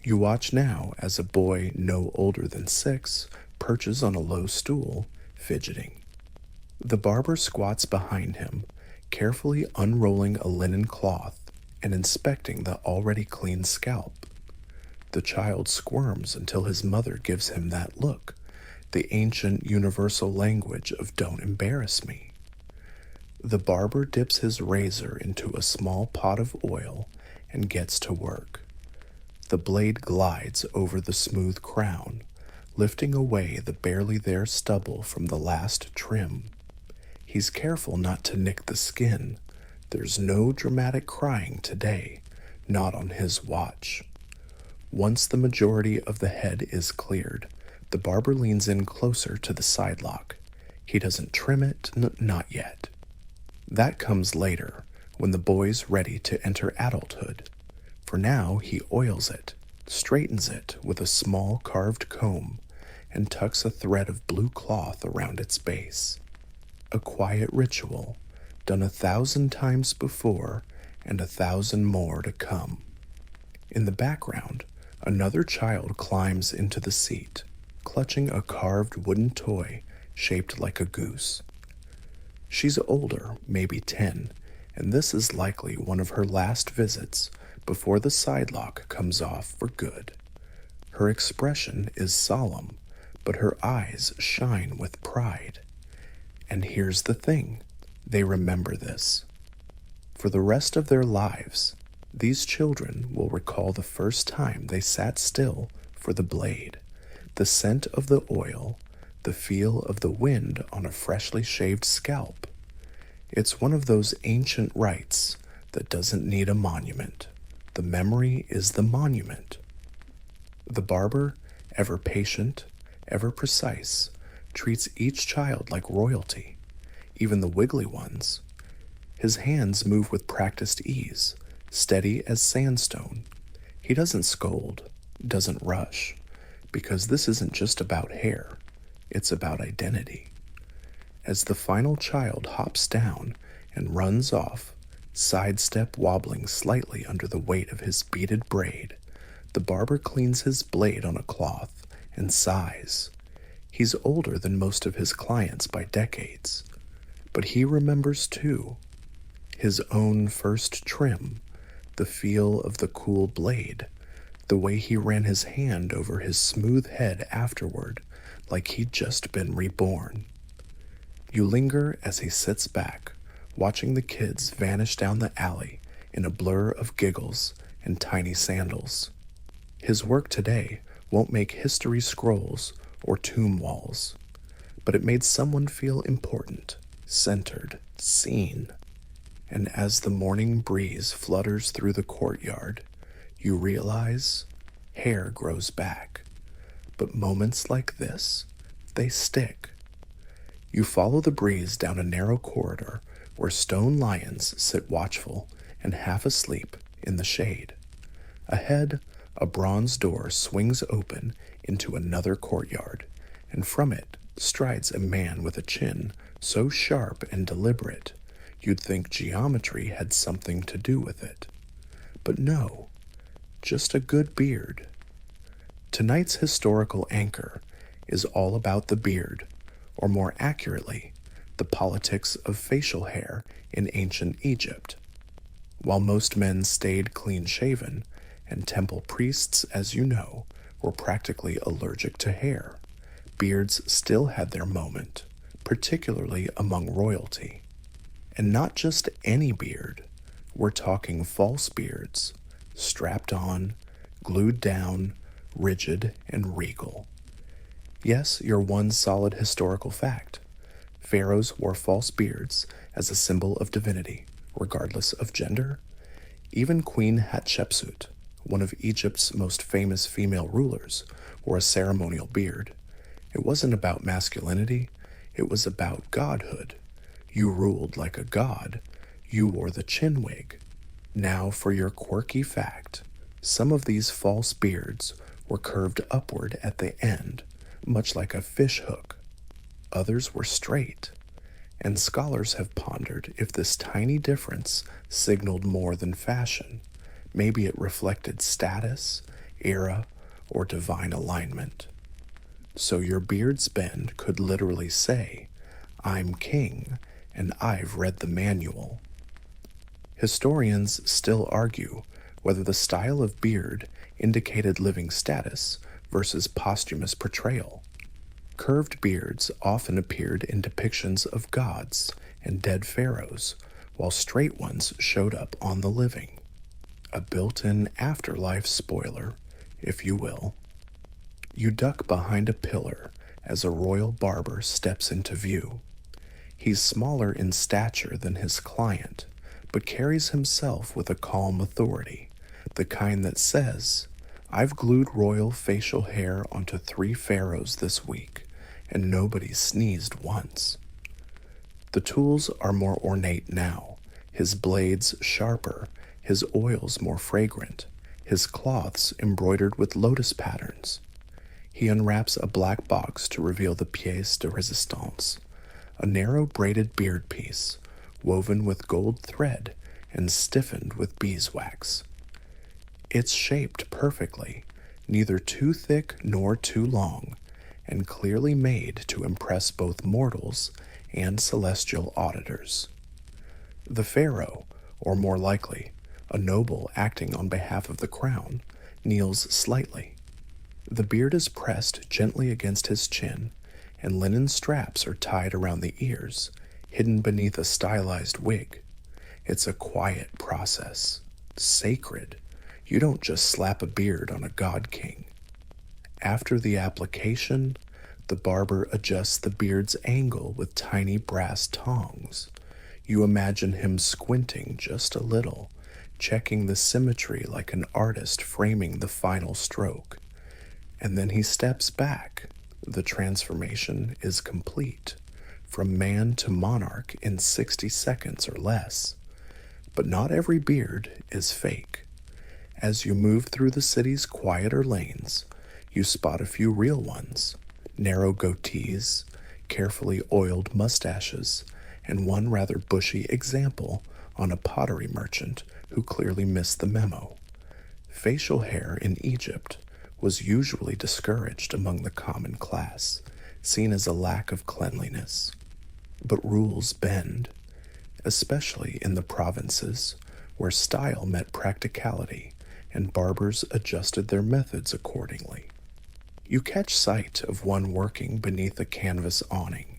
You watch now as a boy no older than 6 perches on a low stool, fidgeting. The barber squats behind him, carefully unrolling a linen cloth and inspecting the already clean scalp. The child squirms until his mother gives him that look, the ancient universal language of "don't embarrass me." The barber dips his razor into a small pot of oil and gets to work. The blade glides over the smooth crown, lifting away the barely there stubble from the last trim. He's careful not to nick the skin. There's no dramatic crying today, not on his watch. Once the majority of the head is cleared, the barber leans in closer to the sidelock. He doesn't trim it, not yet. That comes later, when the boy's ready to enter adulthood. For now, he oils it, straightens it with a small carved comb, and tucks a thread of blue cloth around its base. A quiet ritual, done 1,000 times before and 1,000 more to come. In the background, another child climbs into the seat, clutching a carved wooden toy shaped like a goose. She's older, maybe 10, and this is likely one of her last visits before the sidelock comes off for good. Her expression is solemn, but her eyes shine with pride. And here's the thing, they remember this. For the rest of their lives, these children will recall the first time they sat still for the blade, the scent of the oil, the feel of the wind on a freshly shaved scalp. It's one of those ancient rites that doesn't need a monument. The memory is the monument. The barber, ever patient, ever precise, treats each child like royalty, even the wiggly ones. His hands move with practiced ease, steady as sandstone. He doesn't scold, doesn't rush, because this isn't just about hair, it's about identity. As the final child hops down and runs off, sidestep wobbling slightly under the weight of his beaded braid, the barber cleans his blade on a cloth and sighs. He's older than most of his clients by decades, but he remembers too. His own first trim, the feel of the cool blade, the way he ran his hand over his smooth head afterward, like he'd just been reborn. You linger as he sits back, watching the kids vanish down the alley in a blur of giggles and tiny sandals. His work today won't make history scrolls or tomb walls, but it made someone feel important, centered, seen. And as the morning breeze flutters through the courtyard, you realize hair grows back. But moments like this, they stick. You follow the breeze down a narrow corridor where stone lions sit watchful and half asleep in the shade. Ahead, a bronze door swings open into another courtyard, and from it strides a man with a chin so sharp and deliberate, you'd think geometry had something to do with it. But no, just a good beard. Tonight's historical anchor is all about the beard, or more accurately, the politics of facial hair in ancient Egypt. While most men stayed clean shaven, and temple priests, as you know, were practically allergic to hair, beards still had their moment, particularly among royalty. And not just any beard, we're talking false beards, strapped on, glued down, rigid, and regal. Yes, your one solid historical fact. Pharaohs wore false beards as a symbol of divinity, regardless of gender. Even Queen Hatshepsut, one of Egypt's most famous female rulers, wore a ceremonial beard. It wasn't about masculinity, it was about godhood. You ruled like a god. You wore the chin wig. Now for your quirky fact. Some of these false beards were curved upward at the end, much like a fish hook. Others were straight, and scholars have pondered if this tiny difference signaled more than fashion. Maybe it reflected status, era, or divine alignment. So your beard's bend could literally say, "I'm king, and I've read the manual." Historians still argue whether the style of beard indicated living status versus posthumous portrayal. Curved beards often appeared in depictions of gods and dead pharaohs, while straight ones showed up on the living. A built-in afterlife spoiler, if you will. You duck behind a pillar as a royal barber steps into view. He's smaller in stature than his client, but carries himself with a calm authority, the kind that says, "I've glued royal facial hair onto 3 pharaohs this week, and nobody sneezed once." The tools are more ornate now, his blades sharper, his oils more fragrant, his cloths embroidered with lotus patterns. He unwraps a black box to reveal the pièce de résistance, a narrow braided beard piece, woven with gold thread and stiffened with beeswax. It's shaped perfectly, neither too thick nor too long, and clearly made to impress both mortals and celestial auditors. The pharaoh, or more likely, a noble acting on behalf of the crown, kneels slightly. The beard is pressed gently against his chin, and linen straps are tied around the ears, hidden beneath a stylized wig. It's a quiet process, sacred. You don't just slap a beard on a god king. After the application, the barber adjusts the beard's angle with tiny brass tongs. You imagine him squinting just a little, checking the symmetry like an artist framing the final stroke. And then he steps back. The transformation is complete, from man to monarch in 60 seconds or less. But not every beard is fake. As you move through the city's quieter lanes, you spot a few real ones: narrow goatees, carefully oiled mustaches, and one rather bushy example on a pottery merchant who clearly missed the memo. Facial hair in Egypt was usually discouraged among the common class, seen as a lack of cleanliness. But rules bend, especially in the provinces, where style met practicality, and barbers adjusted their methods accordingly. You catch sight of one working beneath a canvas awning.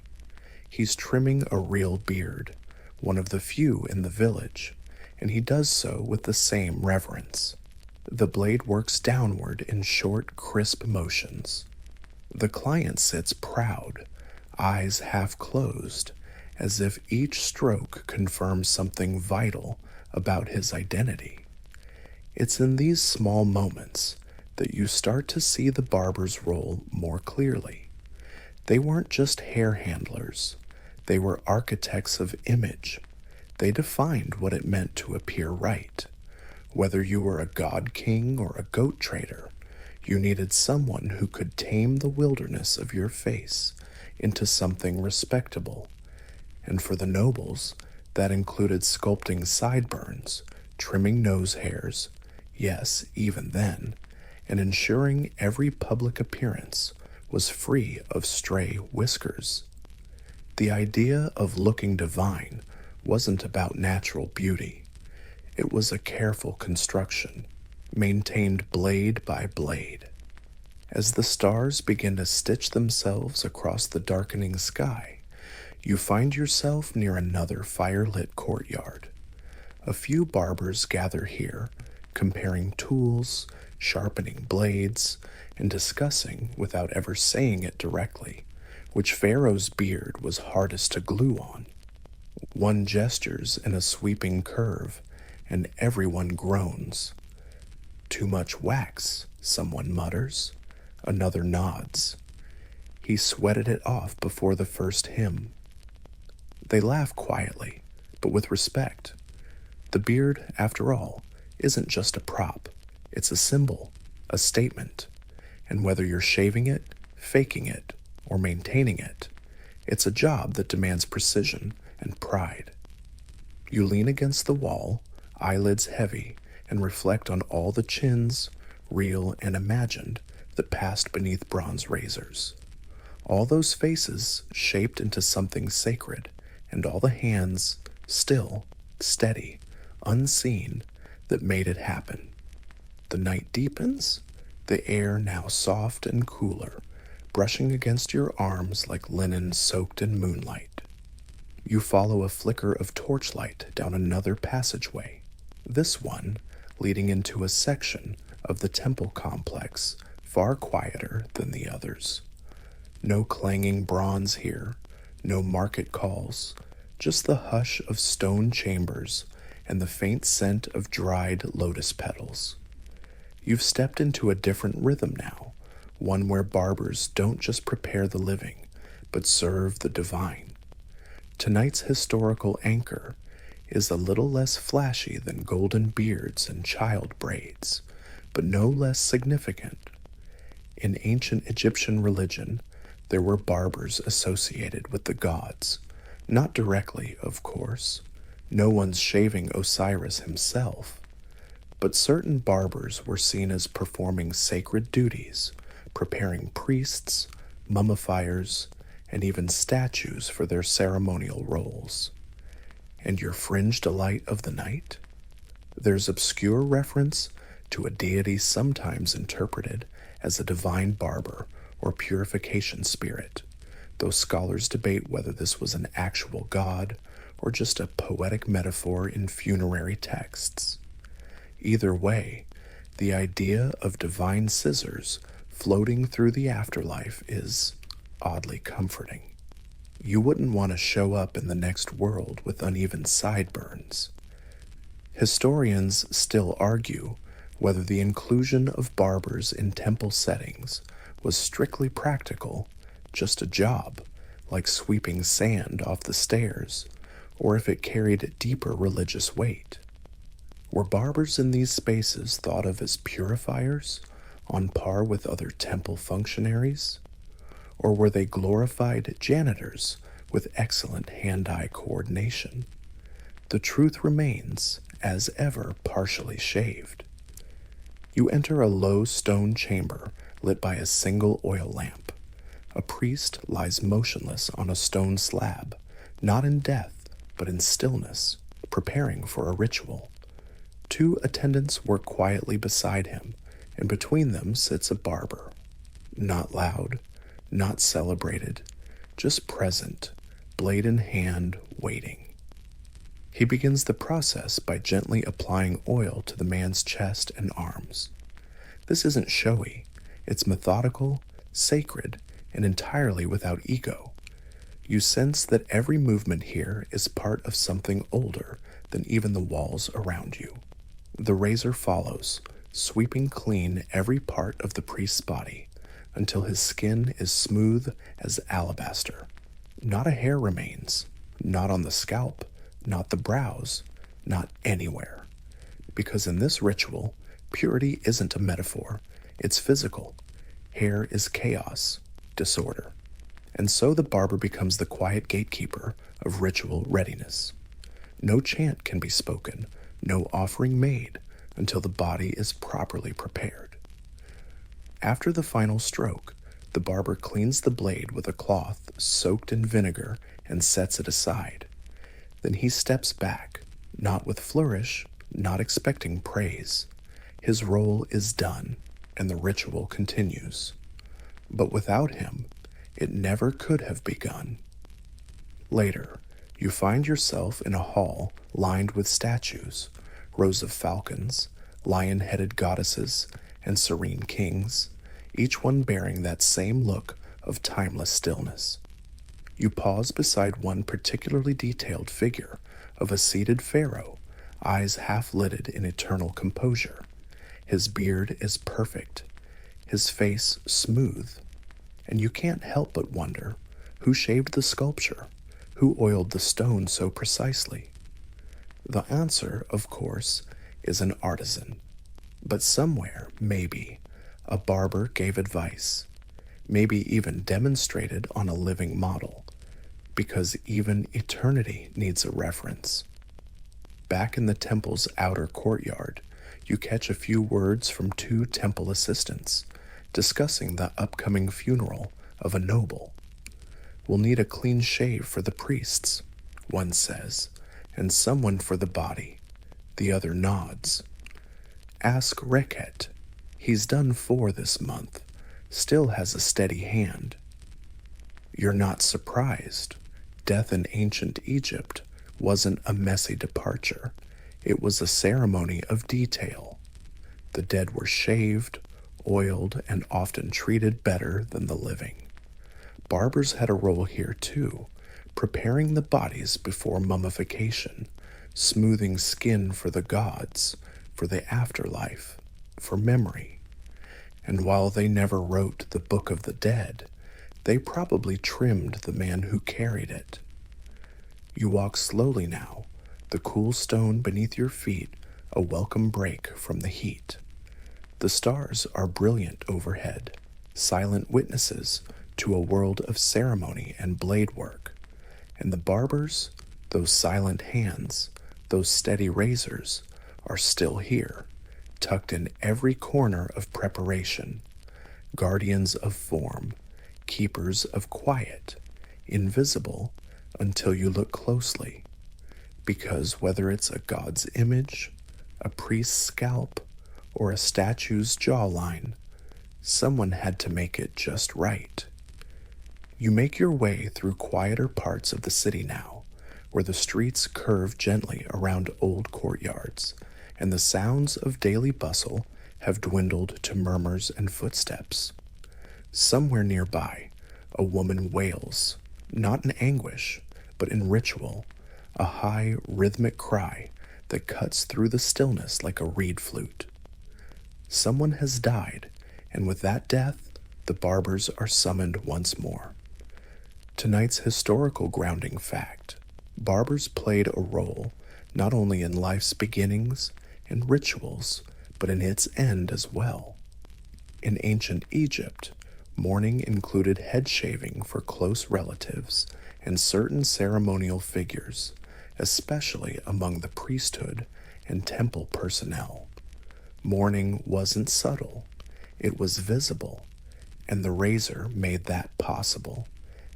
He's trimming a real beard, one of the few in the village, and he does so with the same reverence. The blade works downward in short, crisp motions. The client sits proud, eyes half closed, as if each stroke confirms something vital about his identity. It's in these small moments that you start to see the barber's role more clearly. They weren't just hair handlers, they were architects of image. They defined what it meant to appear right. Whether you were a god king or a goat trader, you needed someone who could tame the wilderness of your face into something respectable. And for the nobles, that included sculpting sideburns, trimming nose hairs, Yes, even then, and ensuring every public appearance was free of stray whiskers. The idea of looking divine wasn't about natural beauty. It was a careful construction, maintained blade by blade. As the stars begin to stitch themselves across the darkening sky, you find yourself near another fire-lit courtyard. A few barbers gather here, comparing tools, sharpening blades, and discussing, without ever saying it directly, which Pharaoh's beard was hardest to glue on. One gestures in a sweeping curve, and everyone groans. Too much wax, someone mutters. Another nods. He sweated it off before the first hymn. They laugh quietly, but with respect. The beard, after all, isn't just a prop. It's a symbol, a statement. And whether you're shaving it, faking it, or maintaining it, it's a job that demands precision and pride. You lean against the wall, eyelids heavy, and reflect on all the chins, real and imagined, that passed beneath bronze razors. All those faces shaped into something sacred, and all the hands, still, steady, unseen, that made it happen. The night deepens, the air now soft and cooler, brushing against your arms like linen soaked in moonlight. You follow a flicker of torchlight down another passageway, this one leading into a section of the temple complex far quieter than the others. No clanging bronze here, no market calls, just the hush of stone chambers and the faint scent of dried lotus petals. You've stepped into a different rhythm now, one where barbers don't just prepare the living, but serve the divine. Tonight's historical anchor is a little less flashy than golden beards and child braids, but no less significant. In ancient Egyptian religion, there were barbers associated with the gods. Not directly, of course. No one's shaving Osiris himself. But certain barbers were seen as performing sacred duties, preparing priests, mummifiers, and even statues for their ceremonial roles. And your fringe delight of the night? There's obscure reference to a deity sometimes interpreted as a divine barber or purification spirit, though scholars debate whether this was an actual god or just a poetic metaphor in funerary texts. Either way, the idea of divine scissors floating through the afterlife is oddly comforting. You wouldn't want to show up in the next world with uneven sideburns. Historians still argue whether the inclusion of barbers in temple settings was strictly practical, just a job, like sweeping sand off the stairs, or if it carried deeper religious weight. Were barbers in these spaces thought of as purifiers, on par with other temple functionaries? Or were they glorified janitors with excellent hand-eye coordination? The truth remains, as ever, partially shaved. You enter a low stone chamber lit by a single oil lamp. A priest lies motionless on a stone slab, not in death, but in stillness, preparing for a ritual. Two attendants work quietly beside him, and between them sits a barber. Not loud, not celebrated, just present, blade in hand, waiting. He begins the process by gently applying oil to the man's chest and arms. This isn't showy. It's methodical, sacred, and entirely without ego. You sense that every movement here is part of something older than even the walls around you. The razor follows, sweeping clean every part of the priest's body until his skin is smooth as alabaster. Not a hair remains, not on the scalp, not the brows, not anywhere. Because in this ritual, purity isn't a metaphor, it's physical. Hair is chaos, disorder. And so the barber becomes the quiet gatekeeper of ritual readiness. No chant can be spoken, no offering made, until the body is properly prepared. After the final stroke, the barber cleans the blade with a cloth soaked in vinegar and sets it aside. Then he steps back, not with flourish, not expecting praise. His role is done, and the ritual continues. But without him, it never could have begun. Later, you find yourself in a hall lined with statues, rows of falcons, lion-headed goddesses, and serene kings, each one bearing that same look of timeless stillness. You pause beside one particularly detailed figure of a seated pharaoh, eyes half-lidded in eternal composure. His beard is perfect, his face smooth, and you can't help but wonder who shaved the sculpture, who oiled the stone so precisely. The answer, of course, is an artisan. But somewhere, maybe, a barber gave advice, maybe even demonstrated on a living model, because even eternity needs a reference. Back in the temple's outer courtyard, you catch a few words from two temple assistants discussing the upcoming funeral of a noble. "We'll need a clean shave for the priests," one says, "and someone for the body." The other nods. "Ask Reket. He's done 4 this month, still has a steady hand." You're not surprised. Death in ancient Egypt wasn't a messy departure. It was a ceremony of detail. The dead were shaved, oiled, and often treated better than the living. Barbers had a role here too, preparing the bodies before mummification, smoothing skin for the gods, for the afterlife, for memory. And while they never wrote the Book of the Dead, they probably trimmed the man who carried it. You walk slowly now, the cool stone beneath your feet a welcome break from the heat. The stars are brilliant overhead, silent witnesses to a world of ceremony and blade work. And the barbers, those silent hands, those steady razors, are still here, tucked in every corner of preparation, guardians of form, keepers of quiet, invisible until you look closely. Because whether it's a god's image, a priest's scalp, or a statue's jawline, someone had to make it just right. You make your way through quieter parts of the city now, where the streets curve gently around old courtyards, and the sounds of daily bustle have dwindled to murmurs and footsteps. Somewhere nearby, a woman wails, not in anguish, but in ritual, a high, rhythmic cry that cuts through the stillness like a reed flute. Someone has died, and with that death, the barbers are summoned once more. Tonight's historical grounding fact: barbers played a role not only in life's beginnings and rituals, but in its end as well. In ancient Egypt, mourning included head shaving for close relatives and certain ceremonial figures, especially among the priesthood and temple personnel. Mourning wasn't subtle, it was visible, and the razor made that possible.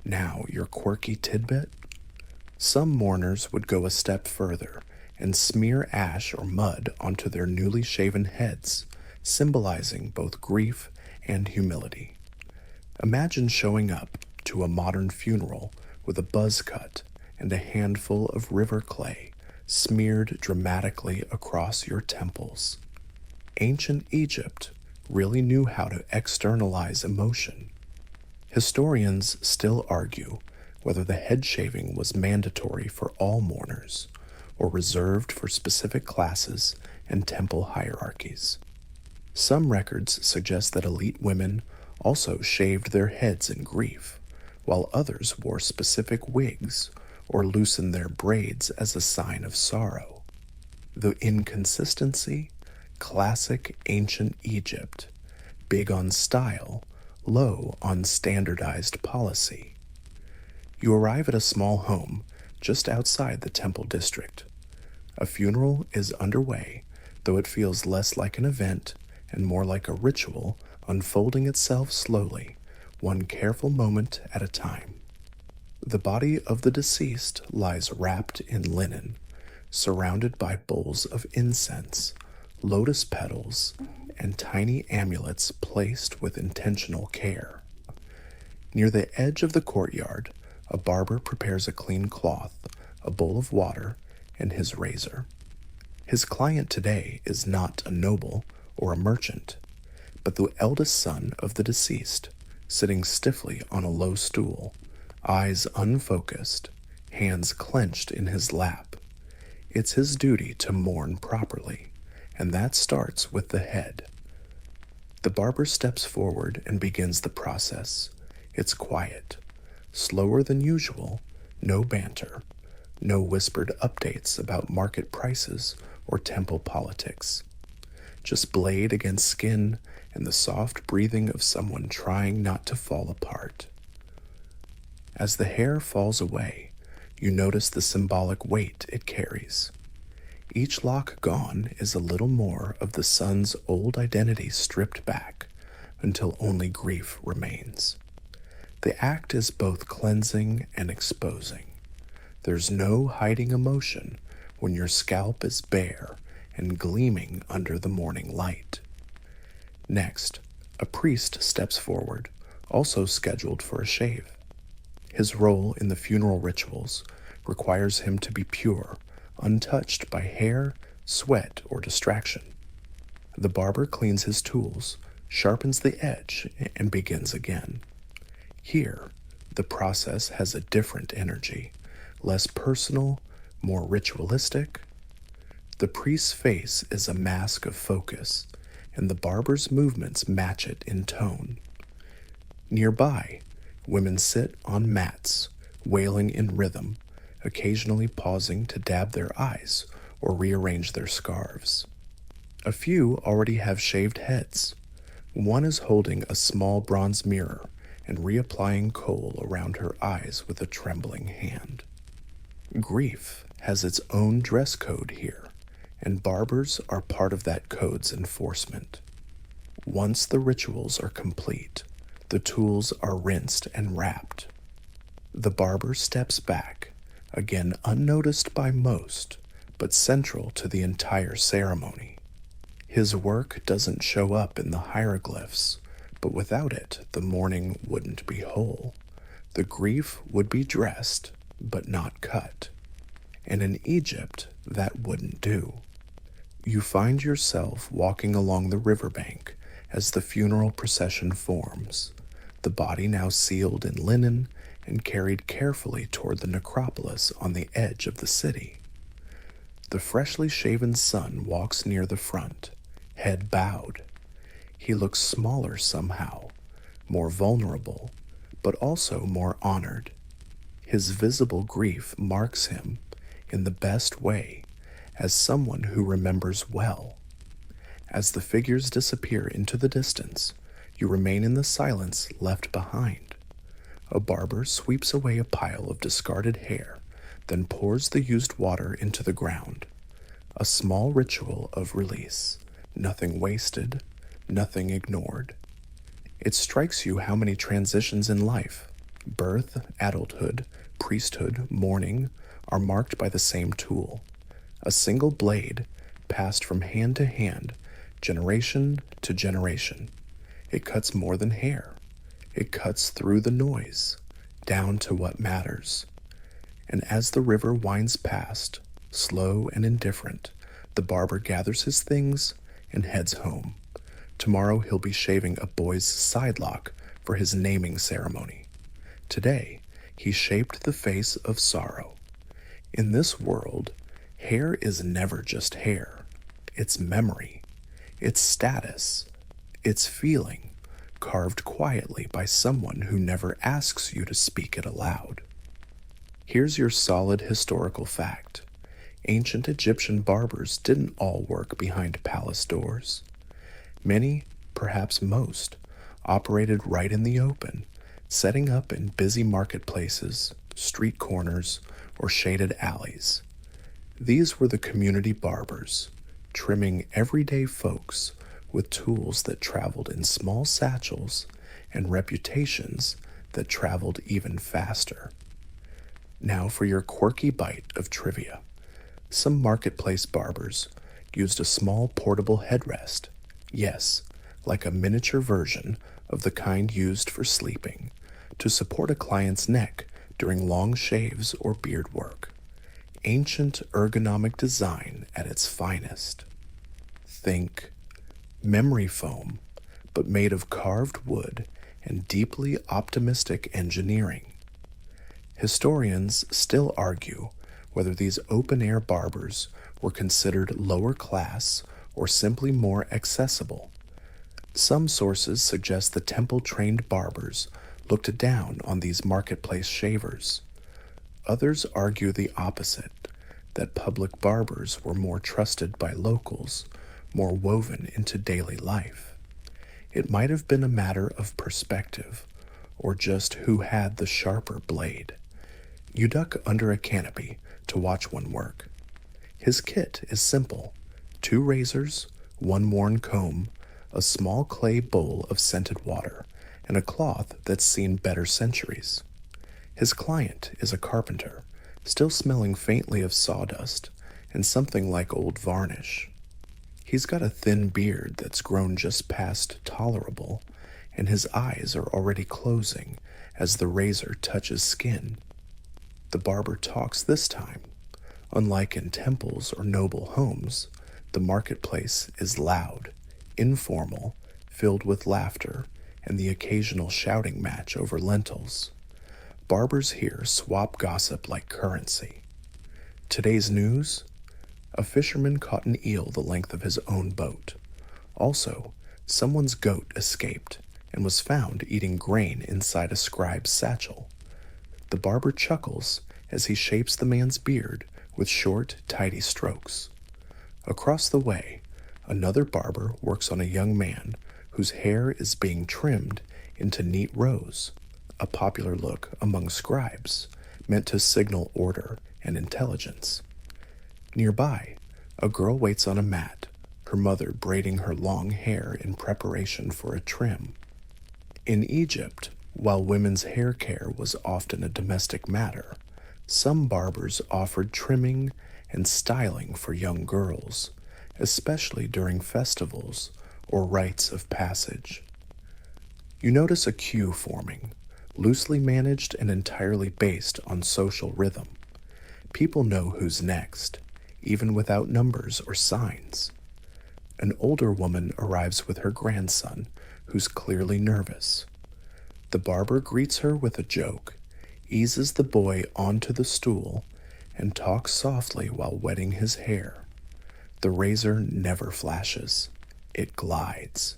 Now, your quirky tidbit? Some mourners would go a step further and smear ash or mud onto their newly shaven heads, symbolizing both grief and humility. Imagine showing up to a modern funeral with a buzz cut and a handful of river clay smeared dramatically across your temples. Ancient Egypt really knew how to externalize emotion. Historians still argue whether the head shaving was mandatory for all mourners or reserved for specific classes and temple hierarchies. Some records suggest that elite women also shaved their heads in grief, while others wore specific wigs or loosened their braids as a sign of sorrow. The inconsistency? Classic ancient Egypt, big on style, low on standardized policy. You arrive at a small home just outside the temple district. A funeral is underway, though it feels less like an event and more like a ritual unfolding itself slowly, one careful moment at a time. The body of the deceased lies wrapped in linen, surrounded by bowls of incense, lotus petals, and tiny amulets placed with intentional care. Near the edge of the courtyard, a barber prepares a clean cloth, a bowl of water, and his razor. His client today is not a noble or a merchant, but the eldest son of the deceased, sitting stiffly on a low stool, eyes unfocused, hands clenched in his lap. It's his duty to mourn properly, and that starts with the head. The barber steps forward and begins the process. It's quiet, slower than usual, no banter, no whispered updates about market prices or temple politics. Just blade against skin and the soft breathing of someone trying not to fall apart. As the hair falls away, you notice the symbolic weight it carries. Each lock gone is a little more of the son's old identity stripped back until only grief remains. The act is both cleansing and exposing. There's no hiding emotion when your scalp is bare and gleaming under the morning light. Next, a priest steps forward, also scheduled for a shave. His role in the funeral rituals requires him to be pure, untouched by hair, sweat, or distraction. The barber cleans his tools, sharpens the edge, and begins again. Here, the process has a different energy, less personal, more ritualistic. The priest's face is a mask of focus, and the barber's movements match it in tone. Nearby, women sit on mats, wailing in rhythm, occasionally pausing to dab their eyes or rearrange their scarves. A few already have shaved heads. One is holding a small bronze mirror and reapplying kohl around her eyes with a trembling hand. Grief has its own dress code here, and barbers are part of that code's enforcement. Once the rituals are complete, the tools are rinsed and wrapped. The barber steps back, again unnoticed by most, but central to the entire ceremony. His work doesn't show up in the hieroglyphs, but without it, the mourning wouldn't be whole. The grief would be dressed, but not cut. And in Egypt, that wouldn't do. You find yourself walking along the riverbank as the funeral procession forms, the body now sealed in linen and carried carefully toward the necropolis on the edge of the city. The freshly shaven son walks near the front, head bowed. He looks smaller somehow, more vulnerable, but also more honored. His visible grief marks him, in the best way, as someone who remembers well. As the figures disappear into the distance, you remain in the silence left behind. A barber sweeps away a pile of discarded hair, then pours the used water into the ground. A small ritual of release, nothing wasted, nothing ignored. It strikes you how many transitions in life, birth, adulthood, priesthood, mourning, are marked by the same tool. A single blade, passed from hand to hand, generation to generation. It cuts more than hair. It cuts through the noise, down to what matters. And as the river winds past, slow and indifferent, the barber gathers his things and heads home. Tomorrow he'll be shaving a boy's sidelock for his naming ceremony. Today, he shaped the face of sorrow. In this world, hair is never just hair. It's memory. It's status. It's feeling, carved quietly by someone who never asks you to speak it aloud. Here's your solid historical fact. Ancient Egyptian barbers didn't all work behind palace doors. Many, perhaps most, operated right in the open, setting up in busy marketplaces, street corners, or shaded alleys. These were the community barbers, trimming everyday folks with tools that traveled in small satchels and reputations that traveled even faster. Now for your quirky bite of trivia. Some marketplace barbers used a small portable headrest, yes, like a miniature version of the kind used for sleeping, to support a client's neck during long shaves or beard work. Ancient ergonomic design at its finest. Think memory foam, but made of carved wood and deeply optimistic engineering. Historians still argue whether these open-air barbers were considered lower class or simply more accessible. Some sources suggest the temple-trained barbers looked down on these marketplace shavers. Others argue the opposite, that public barbers were more trusted by locals, more woven into daily life. It might have been a matter of perspective, or just who had the sharper blade. You duck under a canopy to watch one work. His kit is simple: 2 razors, 1 worn comb, a small clay bowl of scented water, and a cloth that's seen better centuries. His client is a carpenter, still smelling faintly of sawdust and something like old varnish. He's got a thin beard that's grown just past tolerable, and his eyes are already closing as the razor touches skin. The barber talks this time. Unlike in temples or noble homes, the marketplace is loud, informal, filled with laughter and the occasional shouting match over lentils. Barbers here swap gossip like currency. Today's news? A fisherman caught an eel the length of his own boat. Also, someone's goat escaped and was found eating grain inside a scribe's satchel. The barber chuckles as he shapes the man's beard with short, tidy strokes. Across the way, another barber works on a young man whose hair is being trimmed into neat rows, a popular look among scribes, meant to signal order and intelligence. Nearby, a girl waits on a mat, her mother braiding her long hair in preparation for a trim. In Egypt, while women's hair care was often a domestic matter, some barbers offered trimming and styling for young girls, especially during festivals or rites of passage. You notice a queue forming, loosely managed and entirely based on social rhythm. People know who's next, even without numbers or signs. An older woman arrives with her grandson, who's clearly nervous. The barber greets her with a joke, eases the boy onto the stool, and talks softly while wetting his hair. The razor never flashes. It glides.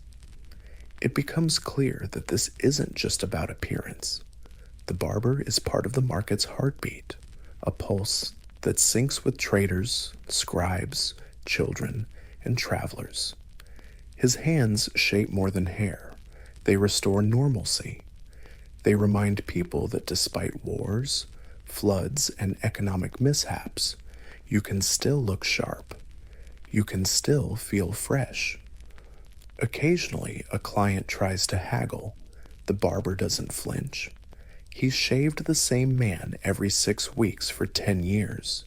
It becomes clear that this isn't just about appearance. The barber is part of the market's heartbeat, a pulse that syncs with traders, scribes, children, and travelers. His hands shape more than hair. They restore normalcy. They remind people that despite wars, floods, and economic mishaps, you can still look sharp. You can still feel fresh. Occasionally, a client tries to haggle. The barber doesn't flinch. He's shaved the same man every 6 weeks for 10 years.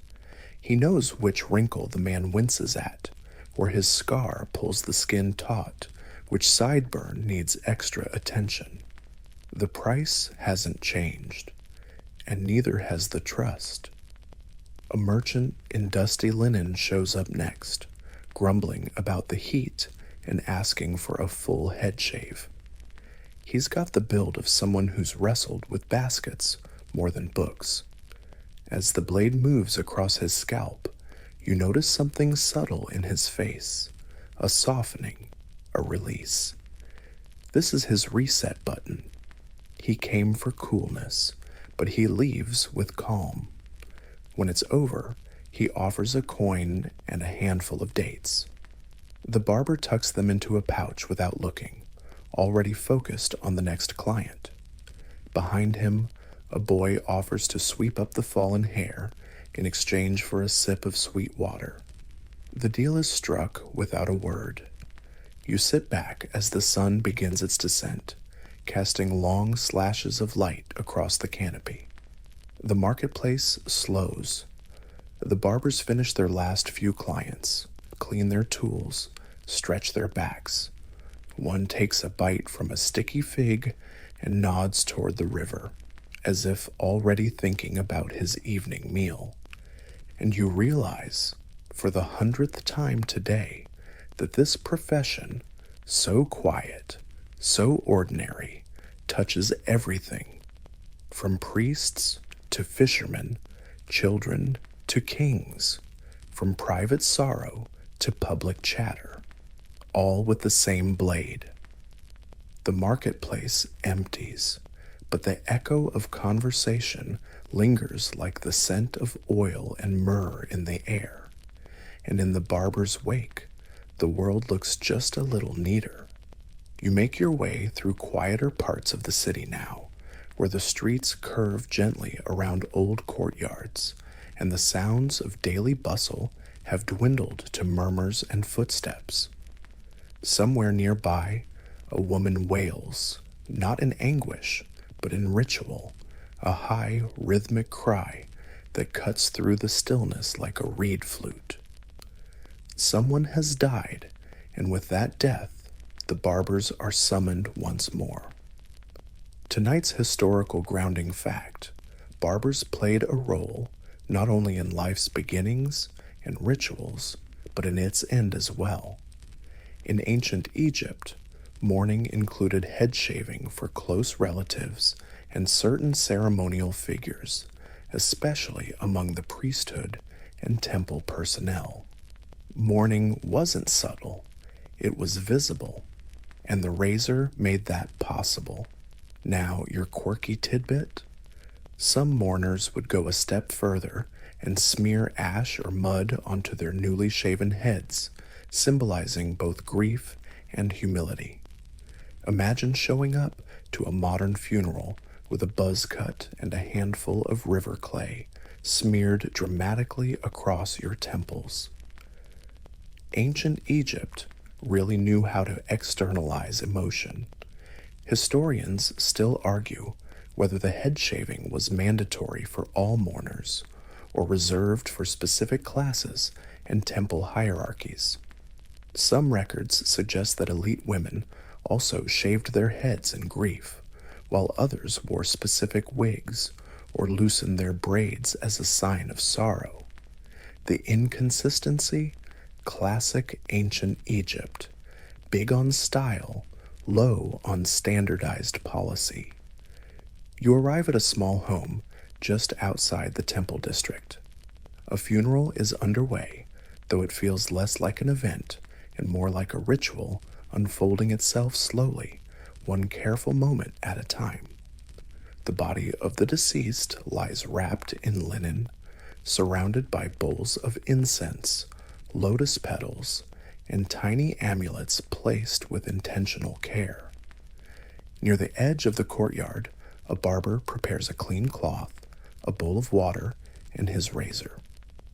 He knows which wrinkle the man winces at, where his scar pulls the skin taut, which sideburn needs extra attention. The price hasn't changed, and neither has the trust. A merchant in dusty linen shows up next, grumbling about the heat and asking for a full head shave. He's got the build of someone who's wrestled with baskets more than books. As the blade moves across his scalp, you notice something subtle in his face, a softening, a release. This is his reset button. He came for coolness, but he leaves with calm. When it's over, he offers a coin and a handful of dates. The barber tucks them into a pouch without looking, already focused on the next client. Behind him, a boy offers to sweep up the fallen hair in exchange for a sip of sweet water. The deal is struck without a word. You sit back as the sun begins its descent, casting long slashes of light across the canopy. The marketplace slows. The barbers finish their last few clients, clean their tools, stretch their backs. One takes a bite from a sticky fig and nods toward the river, as if already thinking about his evening meal. And you realize, for the 100th time today, that this profession, so quiet, so ordinary, touches everything, from priests to fishermen, children to kings, from private sorrow to public chatter, all with the same blade. The marketplace empties, but the echo of conversation lingers like the scent of oil and myrrh in the air. And in the barber's wake, the world looks just a little neater. You make your way through quieter parts of the city now, where the streets curve gently around old courtyards, and the sounds of daily bustle have dwindled to murmurs and footsteps. Somewhere nearby, a woman wails, not in anguish, but in ritual, a high, rhythmic cry that cuts through the stillness like a reed flute. Someone has died, and with that death, the barbers are summoned once more. Tonight's historical grounding fact: barbers played a role not only in life's beginnings and rituals, but in its end as well. In ancient Egypt, mourning included head shaving for close relatives and certain ceremonial figures, especially among the priesthood and temple personnel. Mourning wasn't subtle, it was visible, and the razor made that possible. Now, your quirky tidbit? Some mourners would go a step further and smear ash or mud onto their newly shaven heads, symbolizing both grief and humility. Imagine showing up to a modern funeral with a buzz cut and a handful of river clay smeared dramatically across your temples. Ancient Egypt really knew how to externalize emotion. Historians still argue whether the head shaving was mandatory for all mourners or reserved for specific classes and temple hierarchies. Some records suggest that elite women also shaved their heads in grief, while others wore specific wigs or loosened their braids as a sign of sorrow. The inconsistency? Classic ancient Egypt, big on style, low on standardized policy. You arrive at a small home just outside the temple district. A funeral is underway, though it feels less like an event and more like a ritual unfolding itself slowly, one careful moment at a time. The body of the deceased lies wrapped in linen, surrounded by bowls of incense, lotus petals, and tiny amulets placed with intentional care. Near the edge of the courtyard, a barber prepares a clean cloth, a bowl of water, and his razor.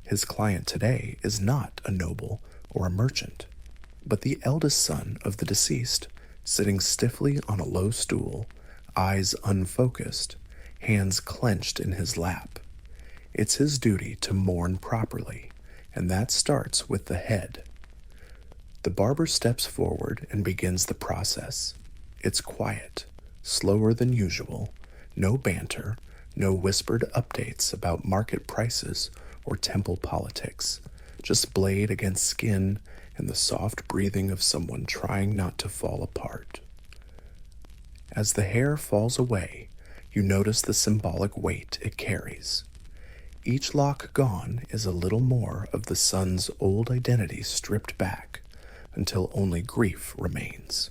His client today is not a noble or a merchant, but the eldest son of the deceased, sitting stiffly on a low stool, eyes unfocused, hands clenched in his lap. It's his duty to mourn properly, and that starts with the head. The barber steps forward and begins the process. It's quiet, slower than usual, no banter, no whispered updates about market prices or temple politics, just blade against skin and the soft breathing of someone trying not to fall apart. As the hair falls away, you notice the symbolic weight it carries. Each lock gone is a little more of the son's old identity stripped back until only grief remains.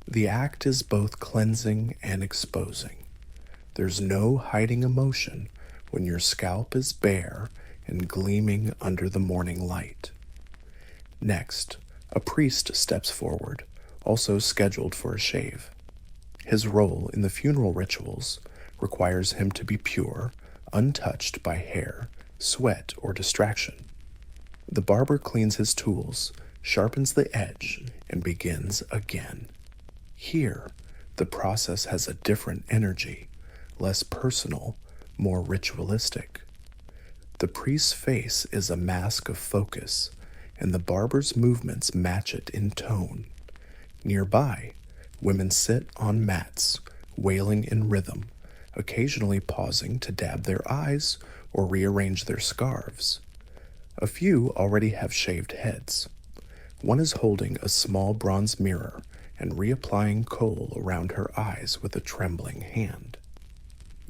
The act is both cleansing and exposing. There's no hiding emotion when your scalp is bare and gleaming under the morning light. Next, a priest steps forward, also scheduled for a shave. His role in the funeral rituals requires him to be pure, untouched by hair, sweat, or distraction. The barber cleans his tools, sharpens the edge, and begins again. Here, the process has a different energy, less personal, more ritualistic. The priest's face is a mask of focus, and the barber's movements match it in tone. Nearby, women sit on mats, wailing in rhythm, occasionally pausing to dab their eyes or rearrange their scarves. A few already have shaved heads. One is holding a small bronze mirror and reapplying kohl around her eyes with a trembling hand.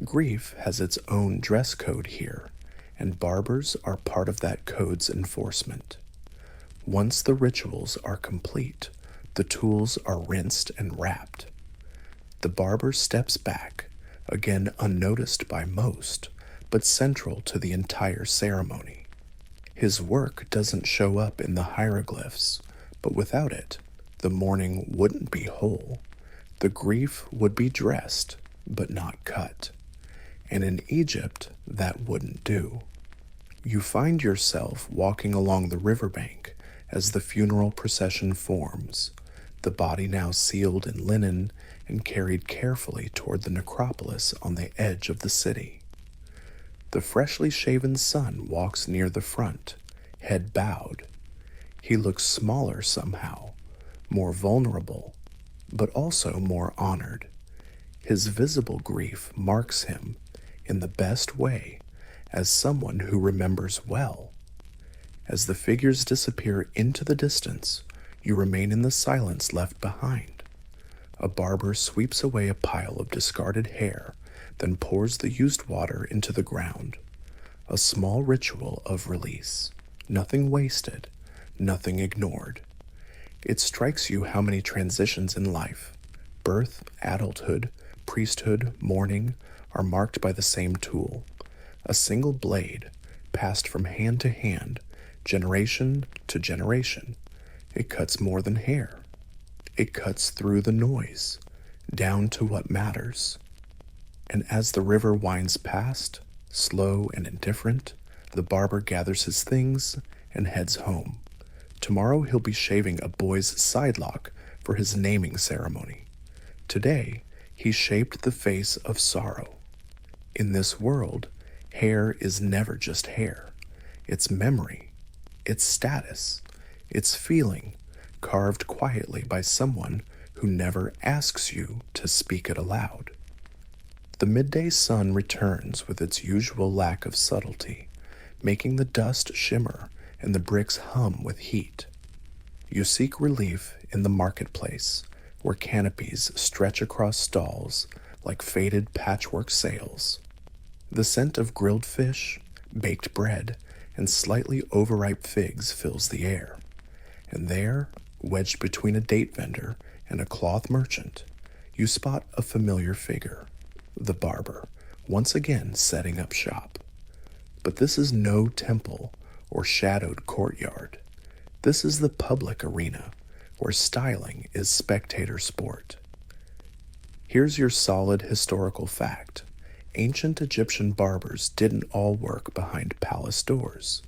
Grief has its own dress code here, and barbers are part of that code's enforcement. Once the rituals are complete, the tools are rinsed and wrapped. The barber steps back, again unnoticed by most, but central to the entire ceremony. His work doesn't show up in the hieroglyphs, but without it, the mourning wouldn't be whole. The grief would be dressed, but not cut. And in Egypt, that wouldn't do. You find yourself walking along the riverbank as the funeral procession forms, the body now sealed in linen and carried carefully toward the necropolis on the edge of the city. The freshly shaven son walks near the front, head bowed. He looks smaller somehow, more vulnerable, but also more honored. His visible grief marks him, in the best way, as someone who remembers well. As the figures disappear into the distance, you remain in the silence left behind. A barber sweeps away a pile of discarded hair, then pours the used water into the ground. A small ritual of release. Nothing wasted, nothing ignored. It strikes you how many transitions in life, birth, adulthood, priesthood, mourning, are marked by the same tool. A single blade, passed from hand to hand, generation to generation. It cuts more than hair. It cuts through the noise, down to what matters. And as the river winds past, slow and indifferent, the barber gathers his things and heads home. Tomorrow he'll be shaving a boy's sidelock for his naming ceremony. Today, he shaped the face of sorrow. In this world, hair is never just hair. It's memory, it's status, it's feeling, carved quietly by someone who never asks you to speak it aloud. The midday sun returns with its usual lack of subtlety, making the dust shimmer and the bricks hum with heat. You seek relief in the marketplace, where canopies stretch across stalls like faded patchwork sails. The scent of grilled fish, baked bread, and slightly overripe figs fills the air. And there, wedged between a date vendor and a cloth merchant, you spot a familiar figure, the barber, once again setting up shop. But this is no temple or shadowed courtyard. This is the public arena, where styling is spectator sport. Here's your solid historical fact. Ancient Egyptian barbers didn't all work behind palace doors.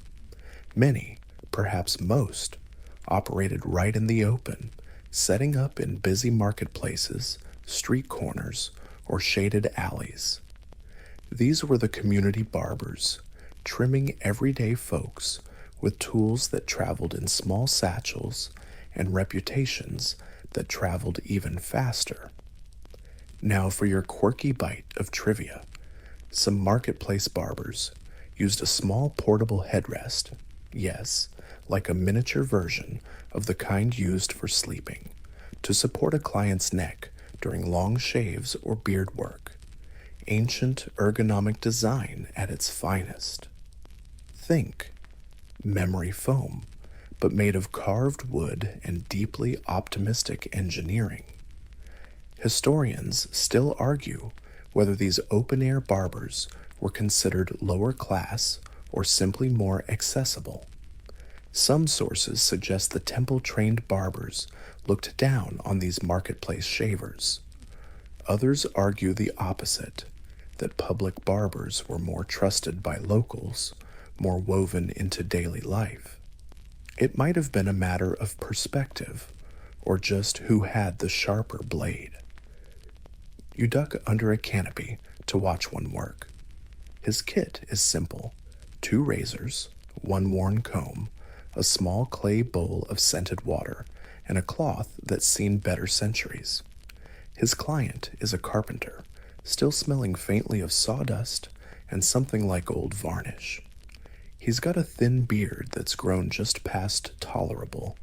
Many, perhaps most, operated right in the open, setting up in busy marketplaces, street corners, or shaded alleys. These were the community barbers, trimming everyday folks with tools that traveled in small satchels and reputations that traveled even faster. Now for your quirky bite of trivia. Some marketplace barbers used a small portable headrest, yes, like a miniature version of the kind used for sleeping, to support a client's neck during long shaves or beard work. Ancient ergonomic design at its finest. Think memory foam, but made of carved wood and deeply optimistic engineering. Historians still argue whether these open-air barbers were considered lower class or simply more accessible. Some sources suggest the temple-trained barbers looked down on these marketplace shavers. Others argue the opposite, that public barbers were more trusted by locals, more woven into daily life. It might have been a matter of perspective, or just who had the sharper blade. You duck under a canopy to watch one work. His kit is simple: 2 razors, 1 worn comb, a small clay bowl of scented water, and a cloth that's seen better centuries. His client is a carpenter, still smelling faintly of sawdust and something like old varnish. He's got a thin beard that's grown just past tolerable,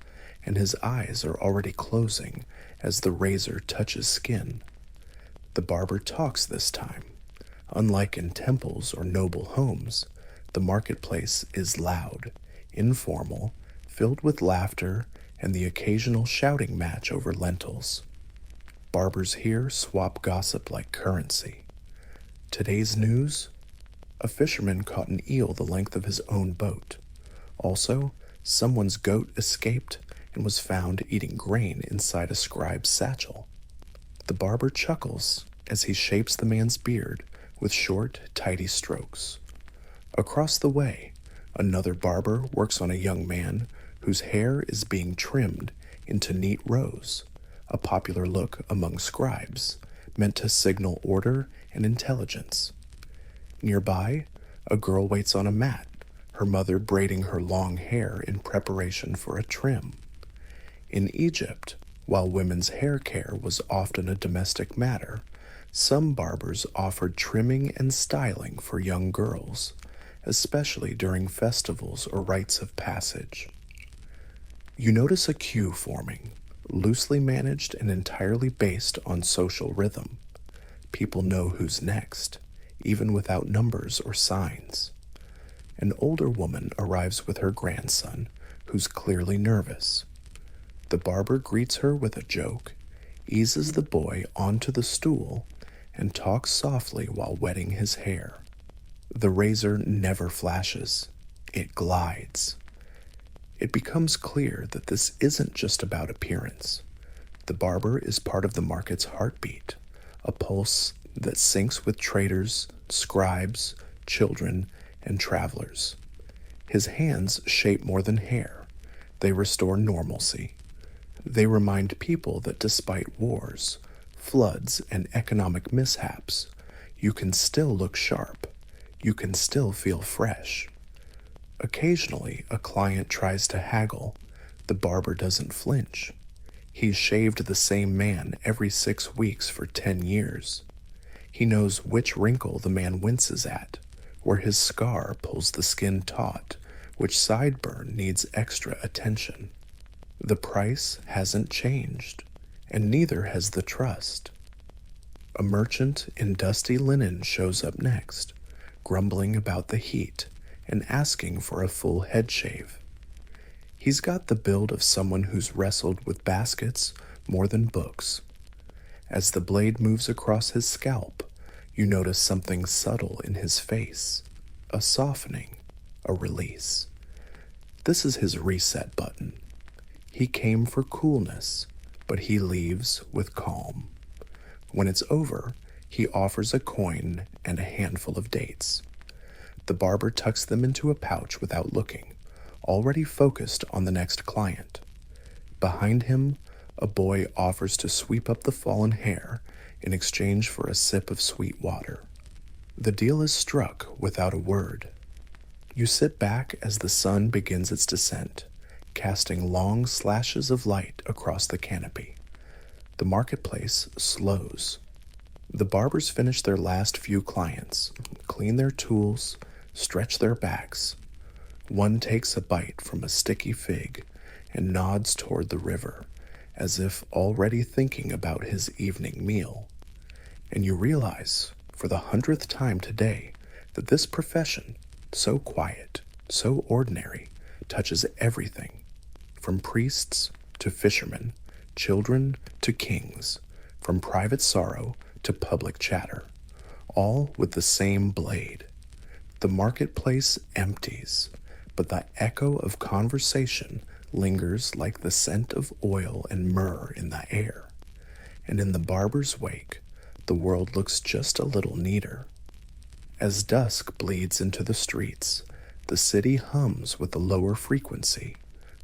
and his eyes are already closing as the razor touches skin. The barber talks this time. Unlike in temples or noble homes, the marketplace is loud, informal, filled with laughter and the occasional shouting match over lentils. Barbers here swap gossip like currency. Today's news? A fisherman caught an eel the length of his own boat. Also, someone's goat escaped and was found eating grain inside a scribe's satchel. The barber chuckles as he shapes the man's beard with short, tidy strokes. Across the way, another barber works on a young man whose hair is being trimmed into neat rows, a popular look among scribes, meant to signal order and intelligence. Nearby, a girl waits on a mat, her mother braiding her long hair in preparation for a trim. In Egypt, while women's hair care was often a domestic matter, some barbers offered trimming and styling for young girls, especially during festivals or rites of passage. You notice a queue forming, loosely managed and entirely based on social rhythm. People know who's next, even without numbers or signs. An older woman arrives with her grandson, who's clearly nervous. The barber greets her with a joke, eases the boy onto the stool, and talks softly while wetting his hair. The razor never flashes, it glides. It becomes clear that this isn't just about appearance. The barber is part of the market's heartbeat, a pulse that syncs with traders, scribes, children, and travelers. His hands shape more than hair. They restore normalcy. They remind people that despite wars, floods, and economic mishaps, you can still look sharp. You can still feel fresh. Occasionally, a client tries to haggle. The barber doesn't flinch. He's shaved the same man every 6 weeks for 10 years. He knows which wrinkle the man winces at, where his scar pulls the skin taut, which sideburn needs extra attention. The price hasn't changed, and neither has the trust. A merchant in dusty linen shows up next, grumbling about the heat and asking for a full head shave. He's got the build of someone who's wrestled with baskets more than books. As the blade moves across his scalp, you notice something subtle in his face, a softening, a release. This is his reset button. He came for coolness, but he leaves with calm. When it's over, he offers a coin and a handful of dates. The barber tucks them into a pouch without looking, already focused on the next client. Behind him, a boy offers to sweep up the fallen hair in exchange for a sip of sweet water. The deal is struck without a word. You sit back as the sun begins its descent, casting long slashes of light across the canopy. The marketplace slows. The barbers finish their last few clients, clean their tools, stretch their backs. One takes a bite from a sticky fig and nods toward the river, as if already thinking about his evening meal. And you realize, for the 100th time today, that this profession, so quiet, so ordinary, touches everything, from priests to fishermen, children to kings, from private sorrow to public chatter, all with the same blade. The marketplace empties, but the echo of conversation lingers like the scent of oil and myrrh in the air. And in the barber's wake, the world looks just a little neater. As dusk bleeds into the streets, the city hums with a lower frequency,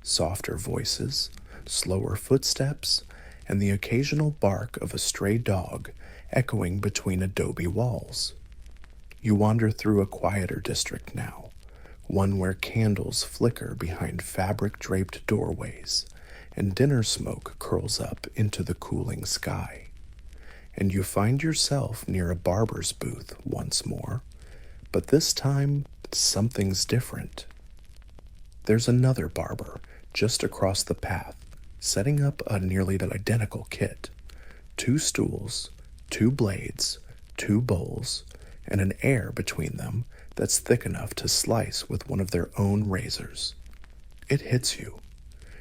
Softer voices, slower footsteps, and the occasional bark of a stray dog echoing between adobe walls. You wander through a quieter district now, one where candles flicker behind fabric-draped doorways and dinner smoke curls up into the cooling sky. And you find yourself near a barber's booth once more, but this time something's different. There's another barber just across the path, setting up a nearly identical kit. 2 stools, 2 blades, 2 bowls, and an air between them that's thick enough to slice with one of their own razors. It hits you.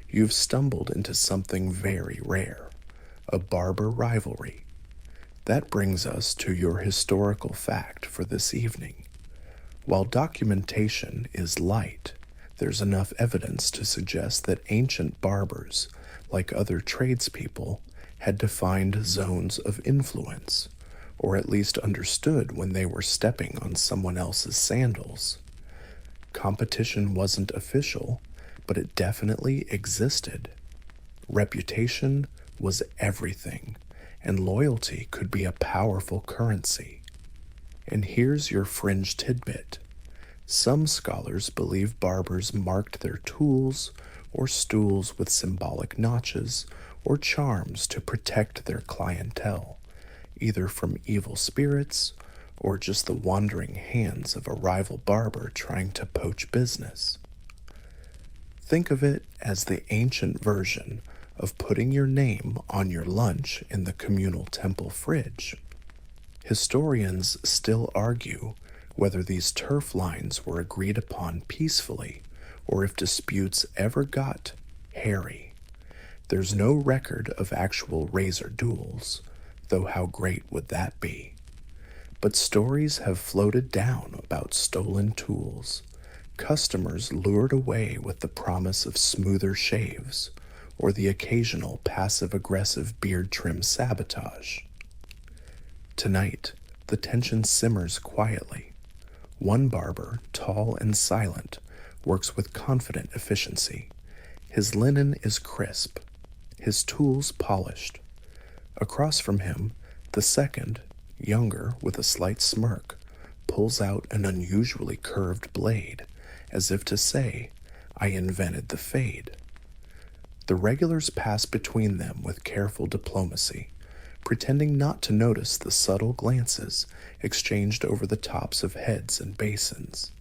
You've stumbled into something very rare, a barber rivalry. That brings us to your historical fact for this evening. While documentation is light, there's enough evidence to suggest that ancient barbers, like other tradespeople, had defined zones of influence, or at least understood when they were stepping on someone else's sandals. Competition wasn't official, but it definitely existed. Reputation was everything, and loyalty could be a powerful currency. And here's your fringe tidbit. Some scholars believe barbers marked their tools or stools with symbolic notches or charms to protect their clientele, either from evil spirits or just the wandering hands of a rival barber trying to poach business. Think of it as the ancient version of putting your name on your lunch in the communal temple fridge. Historians still argue whether these turf lines were agreed upon peacefully or if disputes ever got hairy. There's no record of actual razor duels, though how great would that be? But stories have floated down about stolen tools, customers lured away with the promise of smoother shaves, or the occasional passive-aggressive beard trim sabotage. Tonight, the tension simmers quietly. One barber, tall and silent, works with confident efficiency. His linen is crisp, his tools polished. Across from him, the second, younger with a slight smirk, pulls out an unusually curved blade, as if to say, "I invented the fade." The regulars pass between them with careful diplomacy, pretending not to notice the subtle glances exchanged over the tops of heads and basins.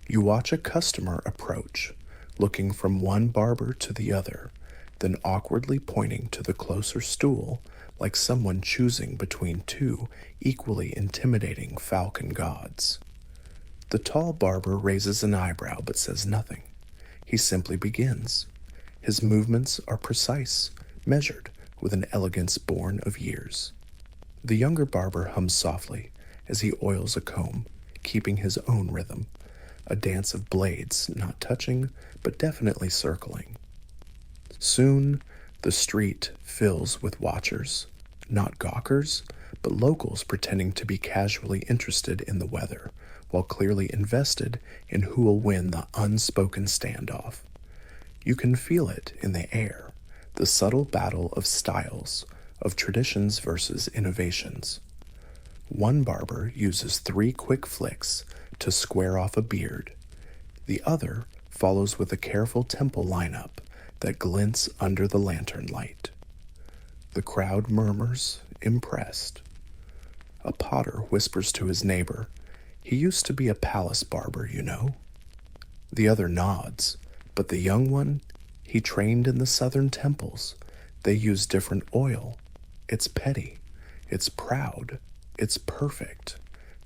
You watch a customer approach, looking from one barber to the other, then awkwardly pointing to the closer stool like someone choosing between 2 equally intimidating falcon gods. The tall barber raises an eyebrow but says nothing. He simply begins. His movements are precise, measured, with an elegance born of years. The younger barber hums softly as he oils a comb, keeping his own rhythm, a dance of blades not touching but definitely circling. Soon, the street fills with watchers, not gawkers, but locals pretending to be casually interested in the weather, while clearly invested in who will win the unspoken standoff. You can feel it in the air, the subtle battle of styles, of traditions versus innovations. One barber uses 3 quick flicks to square off a beard. The other follows with a careful temple lineup that glints under the lantern light. The crowd murmurs, impressed. A potter whispers to his neighbor, "He used to be a palace barber, you know." The other nods, but the young one, he trained in the southern temples. They use different oil. It's petty. It's proud. It's perfect.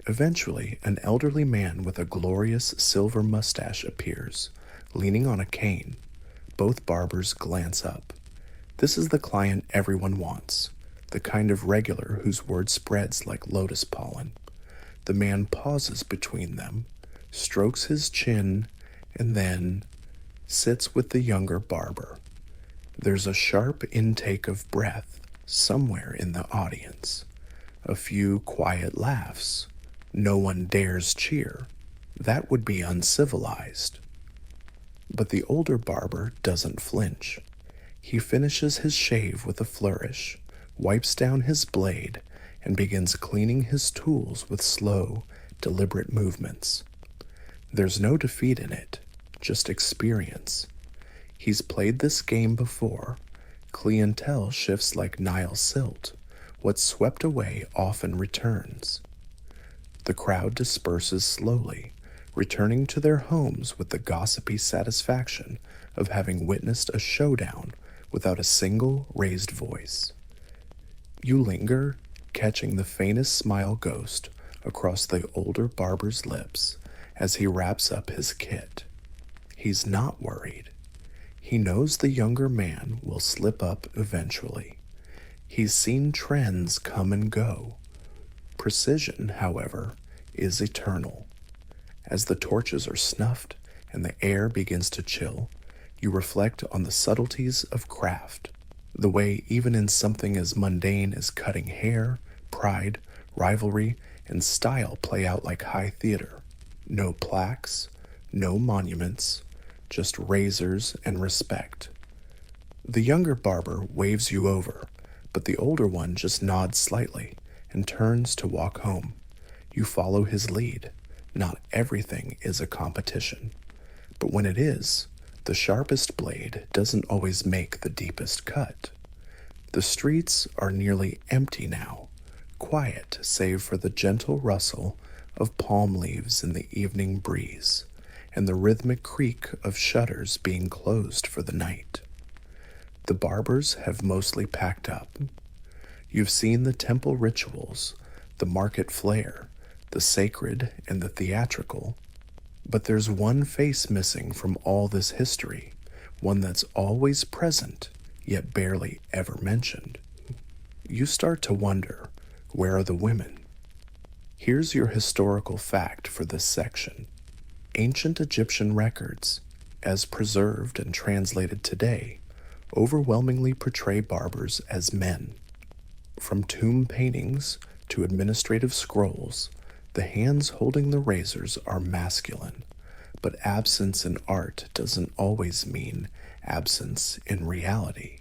Eventually, an elderly man with a glorious silver mustache appears, leaning on a cane. Both barbers glance up. This is the client everyone wants, the kind of regular whose word spreads like lotus pollen. The man pauses between them, strokes his chin, and then sits with the younger barber. There's a sharp intake of breath somewhere in the audience. A few quiet laughs. No one dares cheer. That would be uncivilized. But the older barber doesn't flinch. He finishes his shave with a flourish, wipes down his blade, and begins cleaning his tools with slow, deliberate movements. There's no defeat in it, just experience. He's played this game before. Clientele shifts like Nile silt. What's swept away often returns. The crowd disperses slowly, returning to their homes with the gossipy satisfaction of having witnessed a showdown without a single raised voice. You linger, catching the faintest smile ghost across the older barber's lips as he wraps up his kit. He's not worried. He knows the younger man will slip up eventually. He's seen trends come and go. Precision, however, is eternal. As the torches are snuffed and the air begins to chill, you reflect on the subtleties of craft, the way even in something as mundane as cutting hair, pride, rivalry, and style play out like high theater. No plaques, no monuments, just razors and respect. The younger barber waves you over, but the older one just nods slightly and turns to walk home. You follow his lead. Not everything is a competition, but when it is, the sharpest blade doesn't always make the deepest cut. The streets are nearly empty now, quiet save for the gentle rustle of palm leaves in the evening breeze and the rhythmic creak of shutters being closed for the night. The barbers have mostly packed up. You've seen the temple rituals, the market flair, the sacred and the theatrical, but there's one face missing from all this history, one that's always present, yet barely ever mentioned. You start to wonder, where are the women? Here's your historical fact for this section. Ancient Egyptian records, as preserved and translated today, overwhelmingly portray barbers as men. From tomb paintings to administrative scrolls, the hands holding the razors are masculine, but absence in art doesn't always mean absence in reality,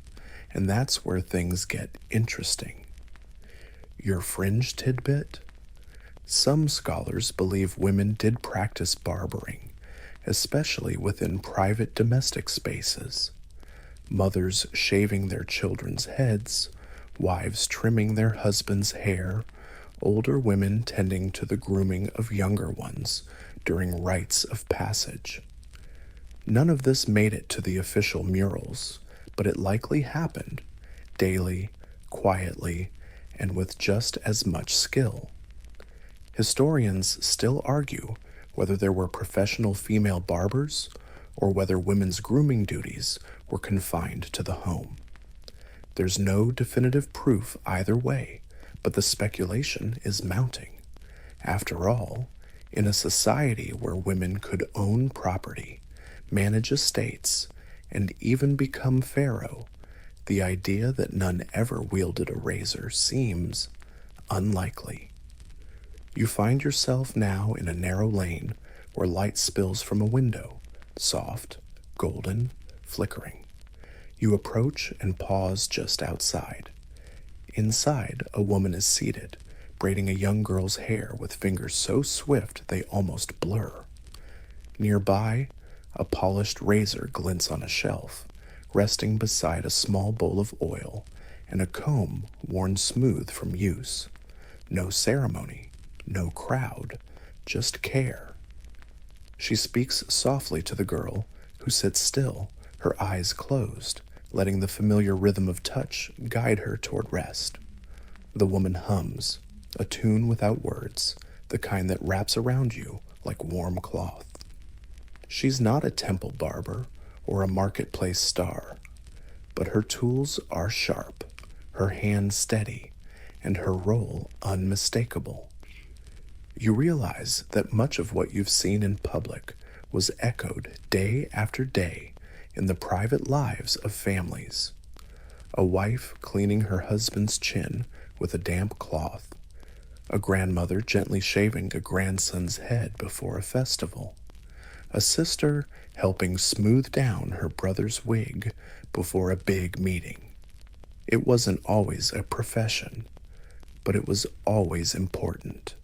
and that's where things get interesting. Your fringe tidbit? Some scholars believe women did practice barbering, especially within private domestic spaces. Mothers shaving their children's heads, wives trimming their husband's hair, older women tending to the grooming of younger ones during rites of passage. None of this made it to the official murals, but it likely happened, daily, quietly, and with just as much skill. Historians still argue whether there were professional female barbers or whether women's grooming duties were confined to the home. There's no definitive proof either way, but the speculation is mounting. After all, in a society where women could own property, manage estates, and even become pharaoh, the idea that none ever wielded a razor seems unlikely. You find yourself now in a narrow lane where light spills from a window, soft, golden, flickering. You approach and pause just outside. Inside, a woman is seated, braiding a young girl's hair with fingers so swift they almost blur. Nearby, a polished razor glints on a shelf, resting beside a small bowl of oil and a comb worn smooth from use. No ceremony, no crowd, just care. She speaks softly to the girl, who sits still, her eyes closed, letting the familiar rhythm of touch guide her toward rest. The woman hums, a tune without words, the kind that wraps around you like warm cloth. She's not a temple barber or a marketplace star, but her tools are sharp, her hand steady, and her role unmistakable. You realize that much of what you've seen in public was echoed day after day in the private lives of families. A wife cleaning her husband's chin with a damp cloth, a grandmother gently shaving a grandson's head before a festival, a sister helping smooth down her brother's wig before a big meeting. It wasn't always a profession, but it was always important.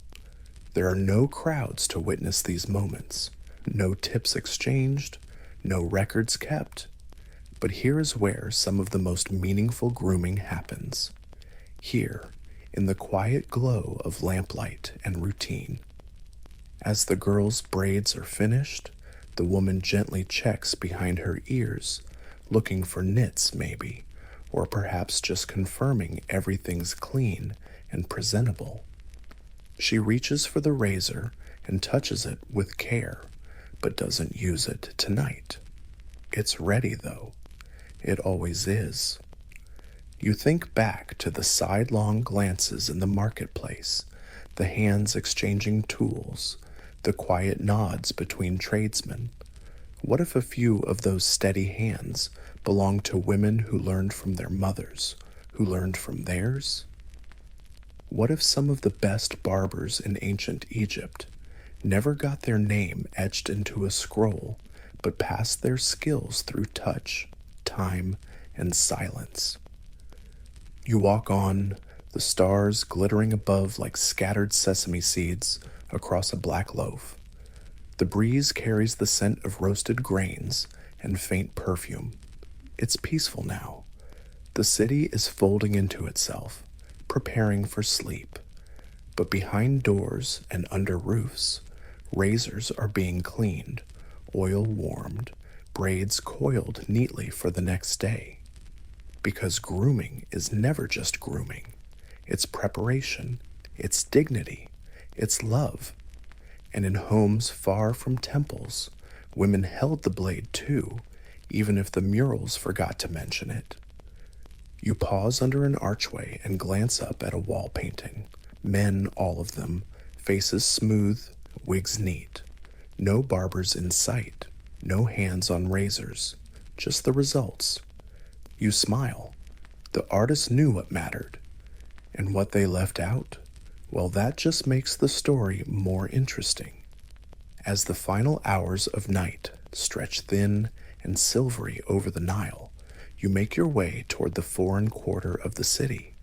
There are no crowds to witness these moments, no tips exchanged, no records kept. But here is where some of the most meaningful grooming happens. Here, in the quiet glow of lamplight and routine. As the girl's braids are finished, the woman gently checks behind her ears, looking for nits maybe, or perhaps just confirming everything's clean and presentable. She reaches for the razor and touches it with care, but doesn't use it tonight. It's ready, though. It always is. You think back to the sidelong glances in the marketplace, the hands exchanging tools, the quiet nods between tradesmen. What if a few of those steady hands belonged to women who learned from their mothers, who learned from theirs? What if some of the best barbers in ancient Egypt never got their name etched into a scroll, but passed their skills through touch, time, and silence? You walk on, the stars glittering above like scattered sesame seeds across a black loaf. The breeze carries the scent of roasted grains and faint perfume. It's peaceful now. The city is folding into itself, preparing for sleep. But behind doors and under roofs, razors are being cleaned, oil warmed, braids coiled neatly for the next day. Because grooming is never just grooming. It's preparation, it's dignity, it's love. And in homes far from temples, women held the blade too, even if the murals forgot to mention it. You pause under an archway and glance up at a wall painting. Men, all of them, faces smooth, wigs neat. No barbers in sight, no hands on razors, just the results. You smile. The artist knew what mattered. And what they left out? Well, that just makes the story more interesting. As the final hours of night stretch thin and silvery over the Nile, you make your way toward the foreign quarter of the city.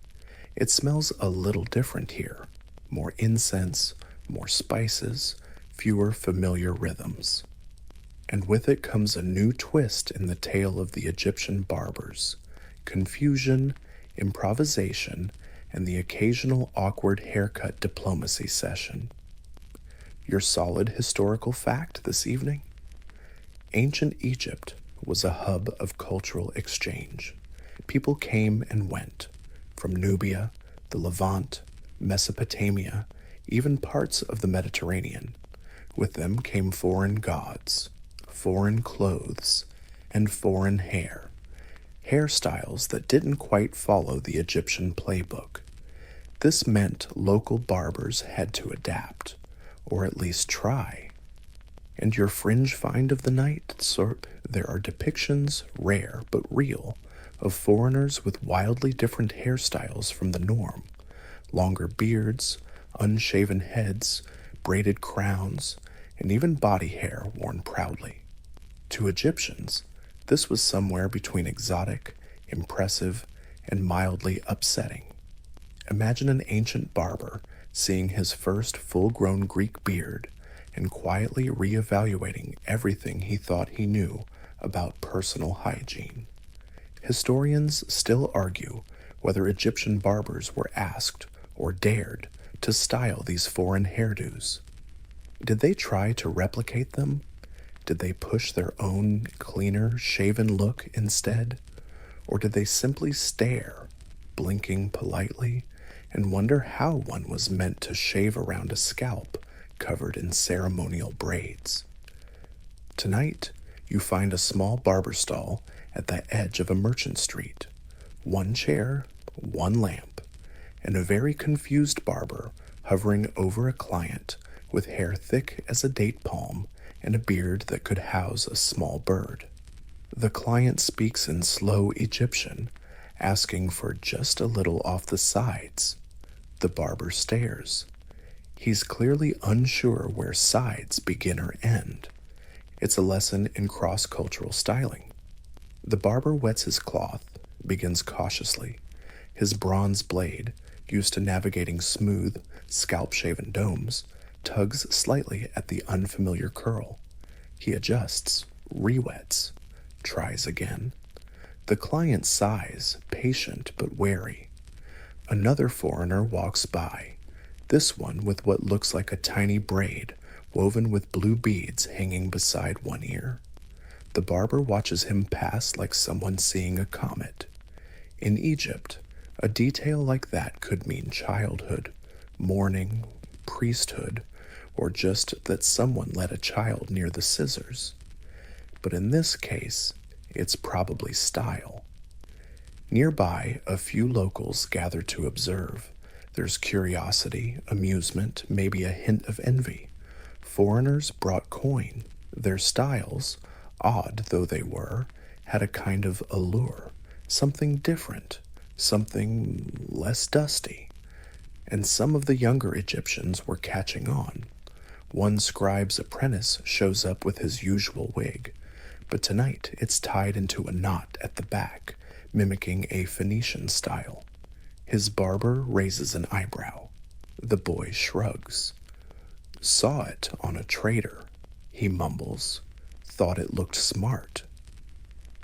It smells a little different here. More incense, more spices, fewer familiar rhythms. And with it comes a new twist in the tale of the Egyptian barbers. Confusion, improvisation, and the occasional awkward haircut diplomacy session. Your solid historical fact this evening? Ancient Egypt was a hub of cultural exchange. People came and went, from Nubia, the Levant, Mesopotamia, even parts of the Mediterranean. With them came foreign gods, foreign clothes, and foreign hair. Hairstyles that didn't quite follow the Egyptian playbook. This meant local barbers had to adapt, or at least try. And your fringe find of the night? There are depictions, rare but real, of foreigners with wildly different hairstyles from the norm. Longer beards, unshaven heads, braided crowns, and even body hair worn proudly. To Egyptians, this was somewhere between exotic, impressive, and mildly upsetting. Imagine an ancient barber seeing his first full-grown Greek beard and quietly reevaluating everything he thought he knew about personal hygiene. Historians still argue whether Egyptian barbers were asked or dared to style these foreign hairdos. Did they try to replicate them? Did they push their own cleaner, shaven look instead? Or did they simply stare, blinking politely, and wonder how one was meant to shave around a scalp covered in ceremonial braids? Tonight, you find a small barber stall at the edge of a merchant street. One chair, one lamp, and a very confused barber hovering over a client with hair thick as a date palm and a beard that could house a small bird. The client speaks in slow Egyptian, asking for just a little off the sides. The barber stares. He's clearly unsure where sides begin or end. It's a lesson in cross-cultural styling. The barber wets his cloth, begins cautiously. His bronze blade, used to navigating smooth, scalp-shaven domes, tugs slightly at the unfamiliar curl. He adjusts, rewets, tries again. The client sighs, patient but wary. Another foreigner walks by, this one with what looks like a tiny braid woven with blue beads hanging beside one ear. The barber watches him pass like someone seeing a comet. In Egypt, a detail like that could mean childhood, mourning, priesthood, or just that someone led a child near the scissors. But in this case, it's probably style. Nearby, a few locals gather to observe. There's curiosity, amusement, maybe a hint of envy. Foreigners brought coin. Their styles, odd though they were, had a kind of allure, something different, something less dusty. And some of the younger Egyptians were catching on. One scribe's apprentice shows up with his usual wig, but tonight it's tied into a knot at the back, mimicking a Phoenician style. His barber raises an eyebrow. The boy shrugs. Saw it on a trader, he mumbles. Thought it looked smart.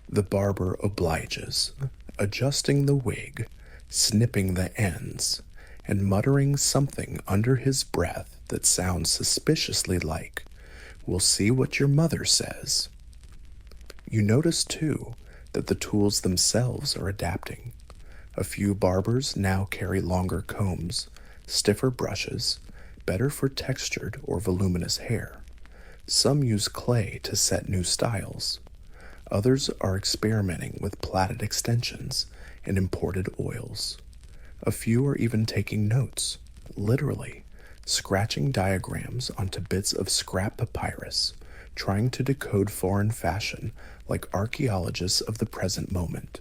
The barber obliges, adjusting the wig, snipping the ends, and muttering something under his breath that sounds suspiciously like, "We'll see what your mother says." You notice, too, that the tools themselves are adapting. A few barbers now carry longer combs, stiffer brushes, better for textured or voluminous hair. Some use clay to set new styles. Others are experimenting with plaited extensions and imported oils. A few are even taking notes, literally, scratching diagrams onto bits of scrap papyrus, trying to decode foreign fashion like archaeologists of the present moment.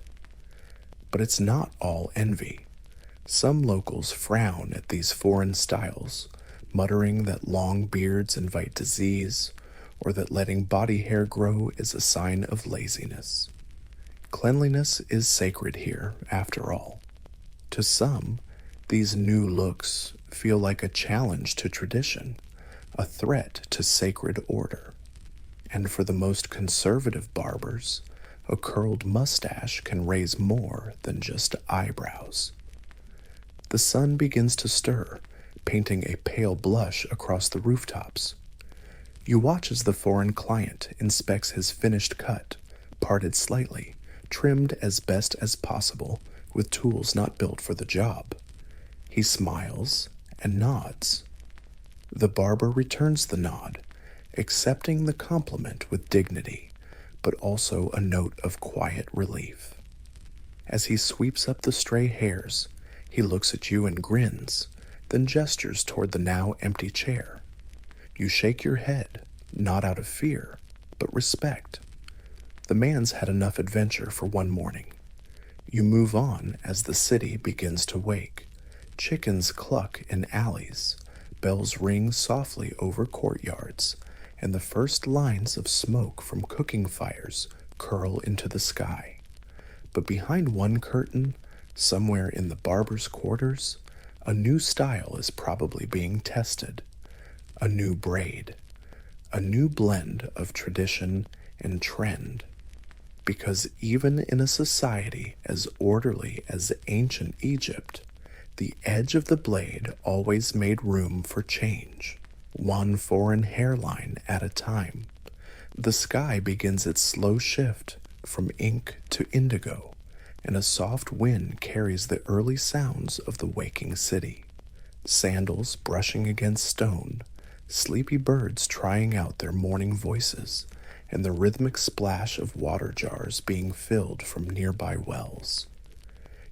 But it's not all envy. Some locals frown at these foreign styles, muttering that long beards invite disease, or that letting body hair grow is a sign of laziness. Cleanliness is sacred here, after all. To some, these new looks feel like a challenge to tradition, a threat to sacred order. And for the most conservative barbers, a curled mustache can raise more than just eyebrows. The sun begins to stir, painting a pale blush across the rooftops. You watch as the foreign client inspects his finished cut, parted slightly, trimmed as best as possible with tools not built for the job. He smiles and nods. The barber returns the nod, accepting the compliment with dignity, but also a note of quiet relief. As he sweeps up the stray hairs, he looks at you and grins, then gestures toward the now empty chair. You shake your head, not out of fear, but respect. The man's had enough adventure for one morning. You move on as the city begins to wake. Chickens cluck in alleys, bells ring softly over courtyards, and the first lines of smoke from cooking fires curl into the sky. But behind one curtain, somewhere in the barber's quarters, a new style is probably being tested. A new braid. A new blend of tradition and trend. Because even in a society as orderly as ancient Egypt, the edge of the blade always made room for change, one foreign hairline at a time. The sky begins its slow shift from ink to indigo, and a soft wind carries the early sounds of the waking city. Sandals brushing against stone, sleepy birds trying out their morning voices, and the rhythmic splash of water jars being filled from nearby wells.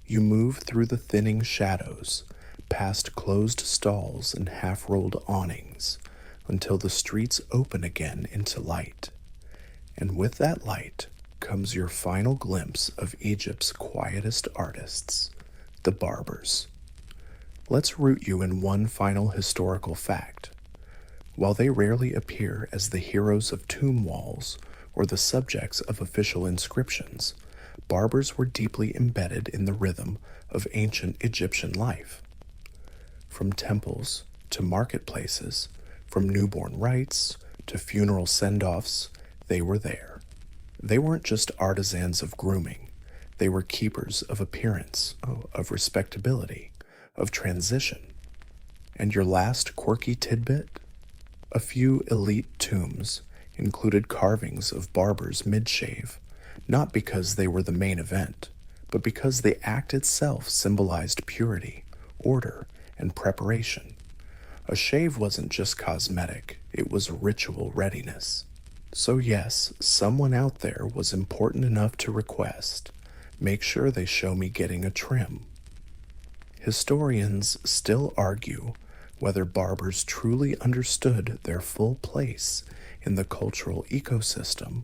You move through the thinning shadows, past closed stalls and half-rolled awnings, until the streets open again into light. And with that light comes your final glimpse of Egypt's quietest artists, the barbers. Let's root you in one final historical fact. While they rarely appear as the heroes of tomb walls or the subjects of official inscriptions, barbers were deeply embedded in the rhythm of ancient Egyptian life. From temples to marketplaces, from newborn rites to funeral send-offs, they were there. They weren't just artisans of grooming. They were keepers of appearance, of respectability, of transition. And your last quirky tidbit? A few elite tombs included carvings of barbers mid-shave, not because they were the main event, but because the act itself symbolized purity, order, and preparation. A shave wasn't just cosmetic, it was ritual readiness. So yes, someone out there was important enough to request, make sure they show me getting a trim. Historians still argue whether barbers truly understood their full place in the cultural ecosystem,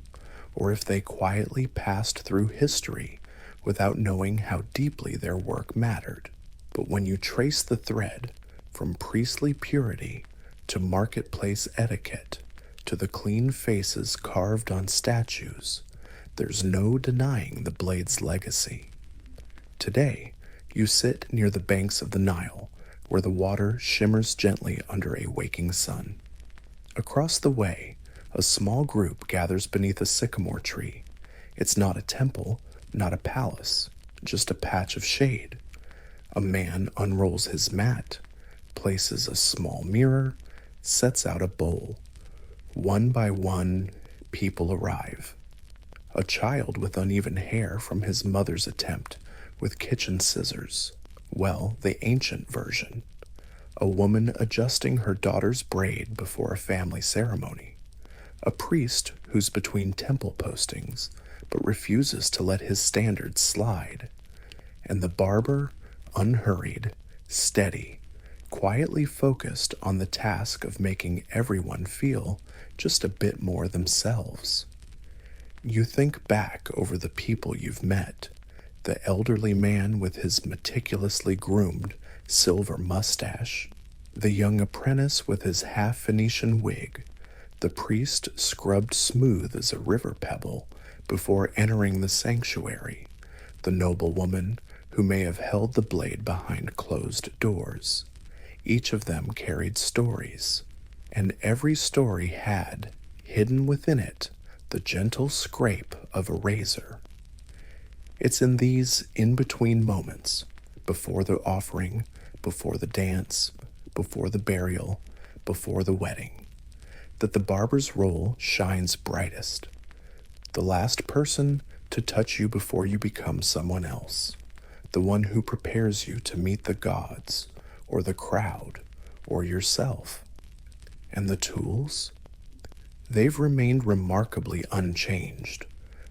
or if they quietly passed through history without knowing how deeply their work mattered. But when you trace the thread from priestly purity to marketplace etiquette to the clean faces carved on statues, there's no denying the blade's legacy. Today, you sit near the banks of the Nile, where the water shimmers gently under a waking sun. Across the way, a small group gathers beneath a sycamore tree. It's not a temple, not a palace, just a patch of shade. A man unrolls his mat, places a small mirror, sets out a bowl. One by one, people arrive. A child with uneven hair from his mother's attempt with kitchen scissors. Well, the ancient version. A woman adjusting her daughter's braid before a family ceremony. A priest who's between temple postings but refuses to let his standards slide. And the barber, unhurried, steady, quietly focused on the task of making everyone feel just a bit more themselves. You think back over the people you've met, the elderly man with his meticulously groomed silver mustache, the young apprentice with his half-Venetian wig, the priest scrubbed smooth as a river pebble before entering the sanctuary, the noble woman who may have held the blade behind closed doors. Each of them carried stories, and every story had, hidden within it, the gentle scrape of a razor. It's in these in-between moments, before the offering, before the dance, before the burial, before the wedding, that the barber's role shines brightest. The last person to touch you before you become someone else, the one who prepares you to meet the gods, or the crowd, or yourself. And the tools? They've remained remarkably unchanged.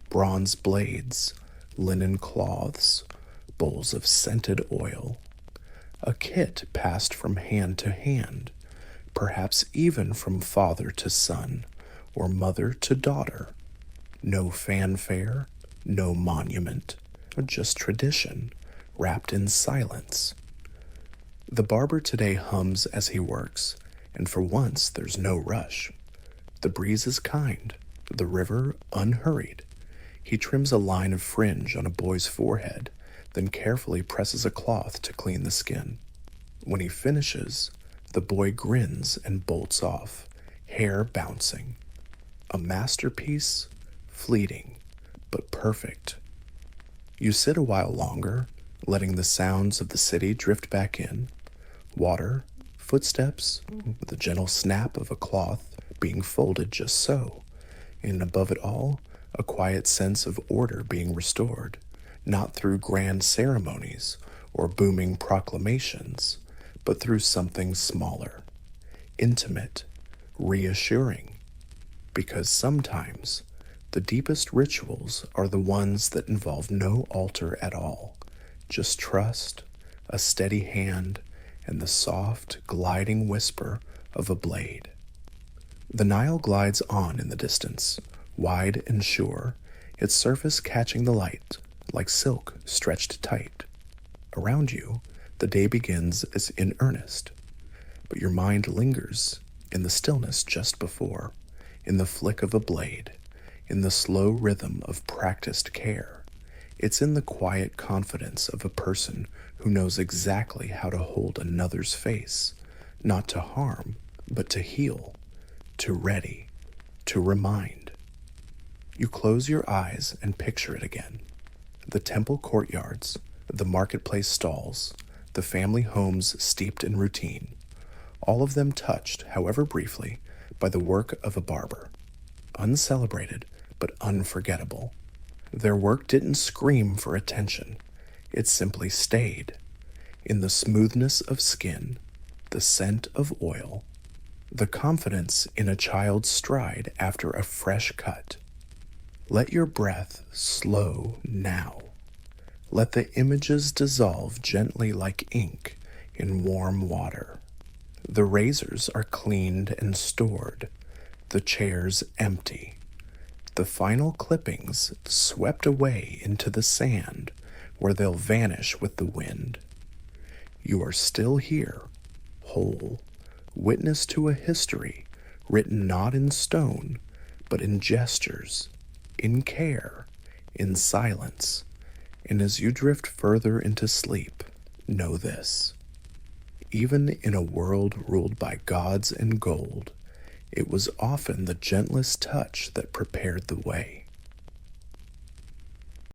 Bronze blades, linen cloths, bowls of scented oil. A kit passed from hand to hand, perhaps even from father to son, or mother to daughter. No fanfare, no monument, just tradition, wrapped in silence. The barber today hums as he works, and for once there's no rush. The breeze is kind, the river unhurried. He trims a line of fringe on a boy's forehead, then carefully presses a cloth to clean the skin. When he finishes, the boy grins and bolts off, hair bouncing. A masterpiece, fleeting, but perfect. You sit a while longer, letting the sounds of the city drift back in. Water, footsteps, with the gentle snap of a cloth being folded just so, and above it all, a quiet sense of order being restored, not through grand ceremonies or booming proclamations, but through something smaller, intimate, reassuring, because sometimes the deepest rituals are the ones that involve no altar at all, just trust, a steady hand, and the soft, gliding whisper of a blade. The Nile glides on in the distance, wide and sure, its surface catching the light, like silk stretched tight. Around you, the day begins as in earnest, but your mind lingers in the stillness just before, in the flick of a blade, in the slow rhythm of practiced care. It's in the quiet confidence of a person who knows exactly how to hold another's face, not to harm, but to heal, to ready, to remind. You close your eyes and picture it again. The temple courtyards, the marketplace stalls, the family homes steeped in routine, all of them touched, however briefly, by the work of a barber. Uncelebrated, but unforgettable. Their work didn't scream for attention. It simply stayed. In the smoothness of skin, the scent of oil, the confidence in a child's stride after a fresh cut. Let your breath slow now. Let the images dissolve gently like ink in warm water. The razors are cleaned and stored, the chairs empty, the final clippings swept away into the sand where they'll vanish with the wind. You are still here, whole, witness to a history written not in stone, but in gestures, in care, in silence. And as you drift further into sleep, know this. Even in a world ruled by gods and gold, it was often the gentlest touch that prepared the way.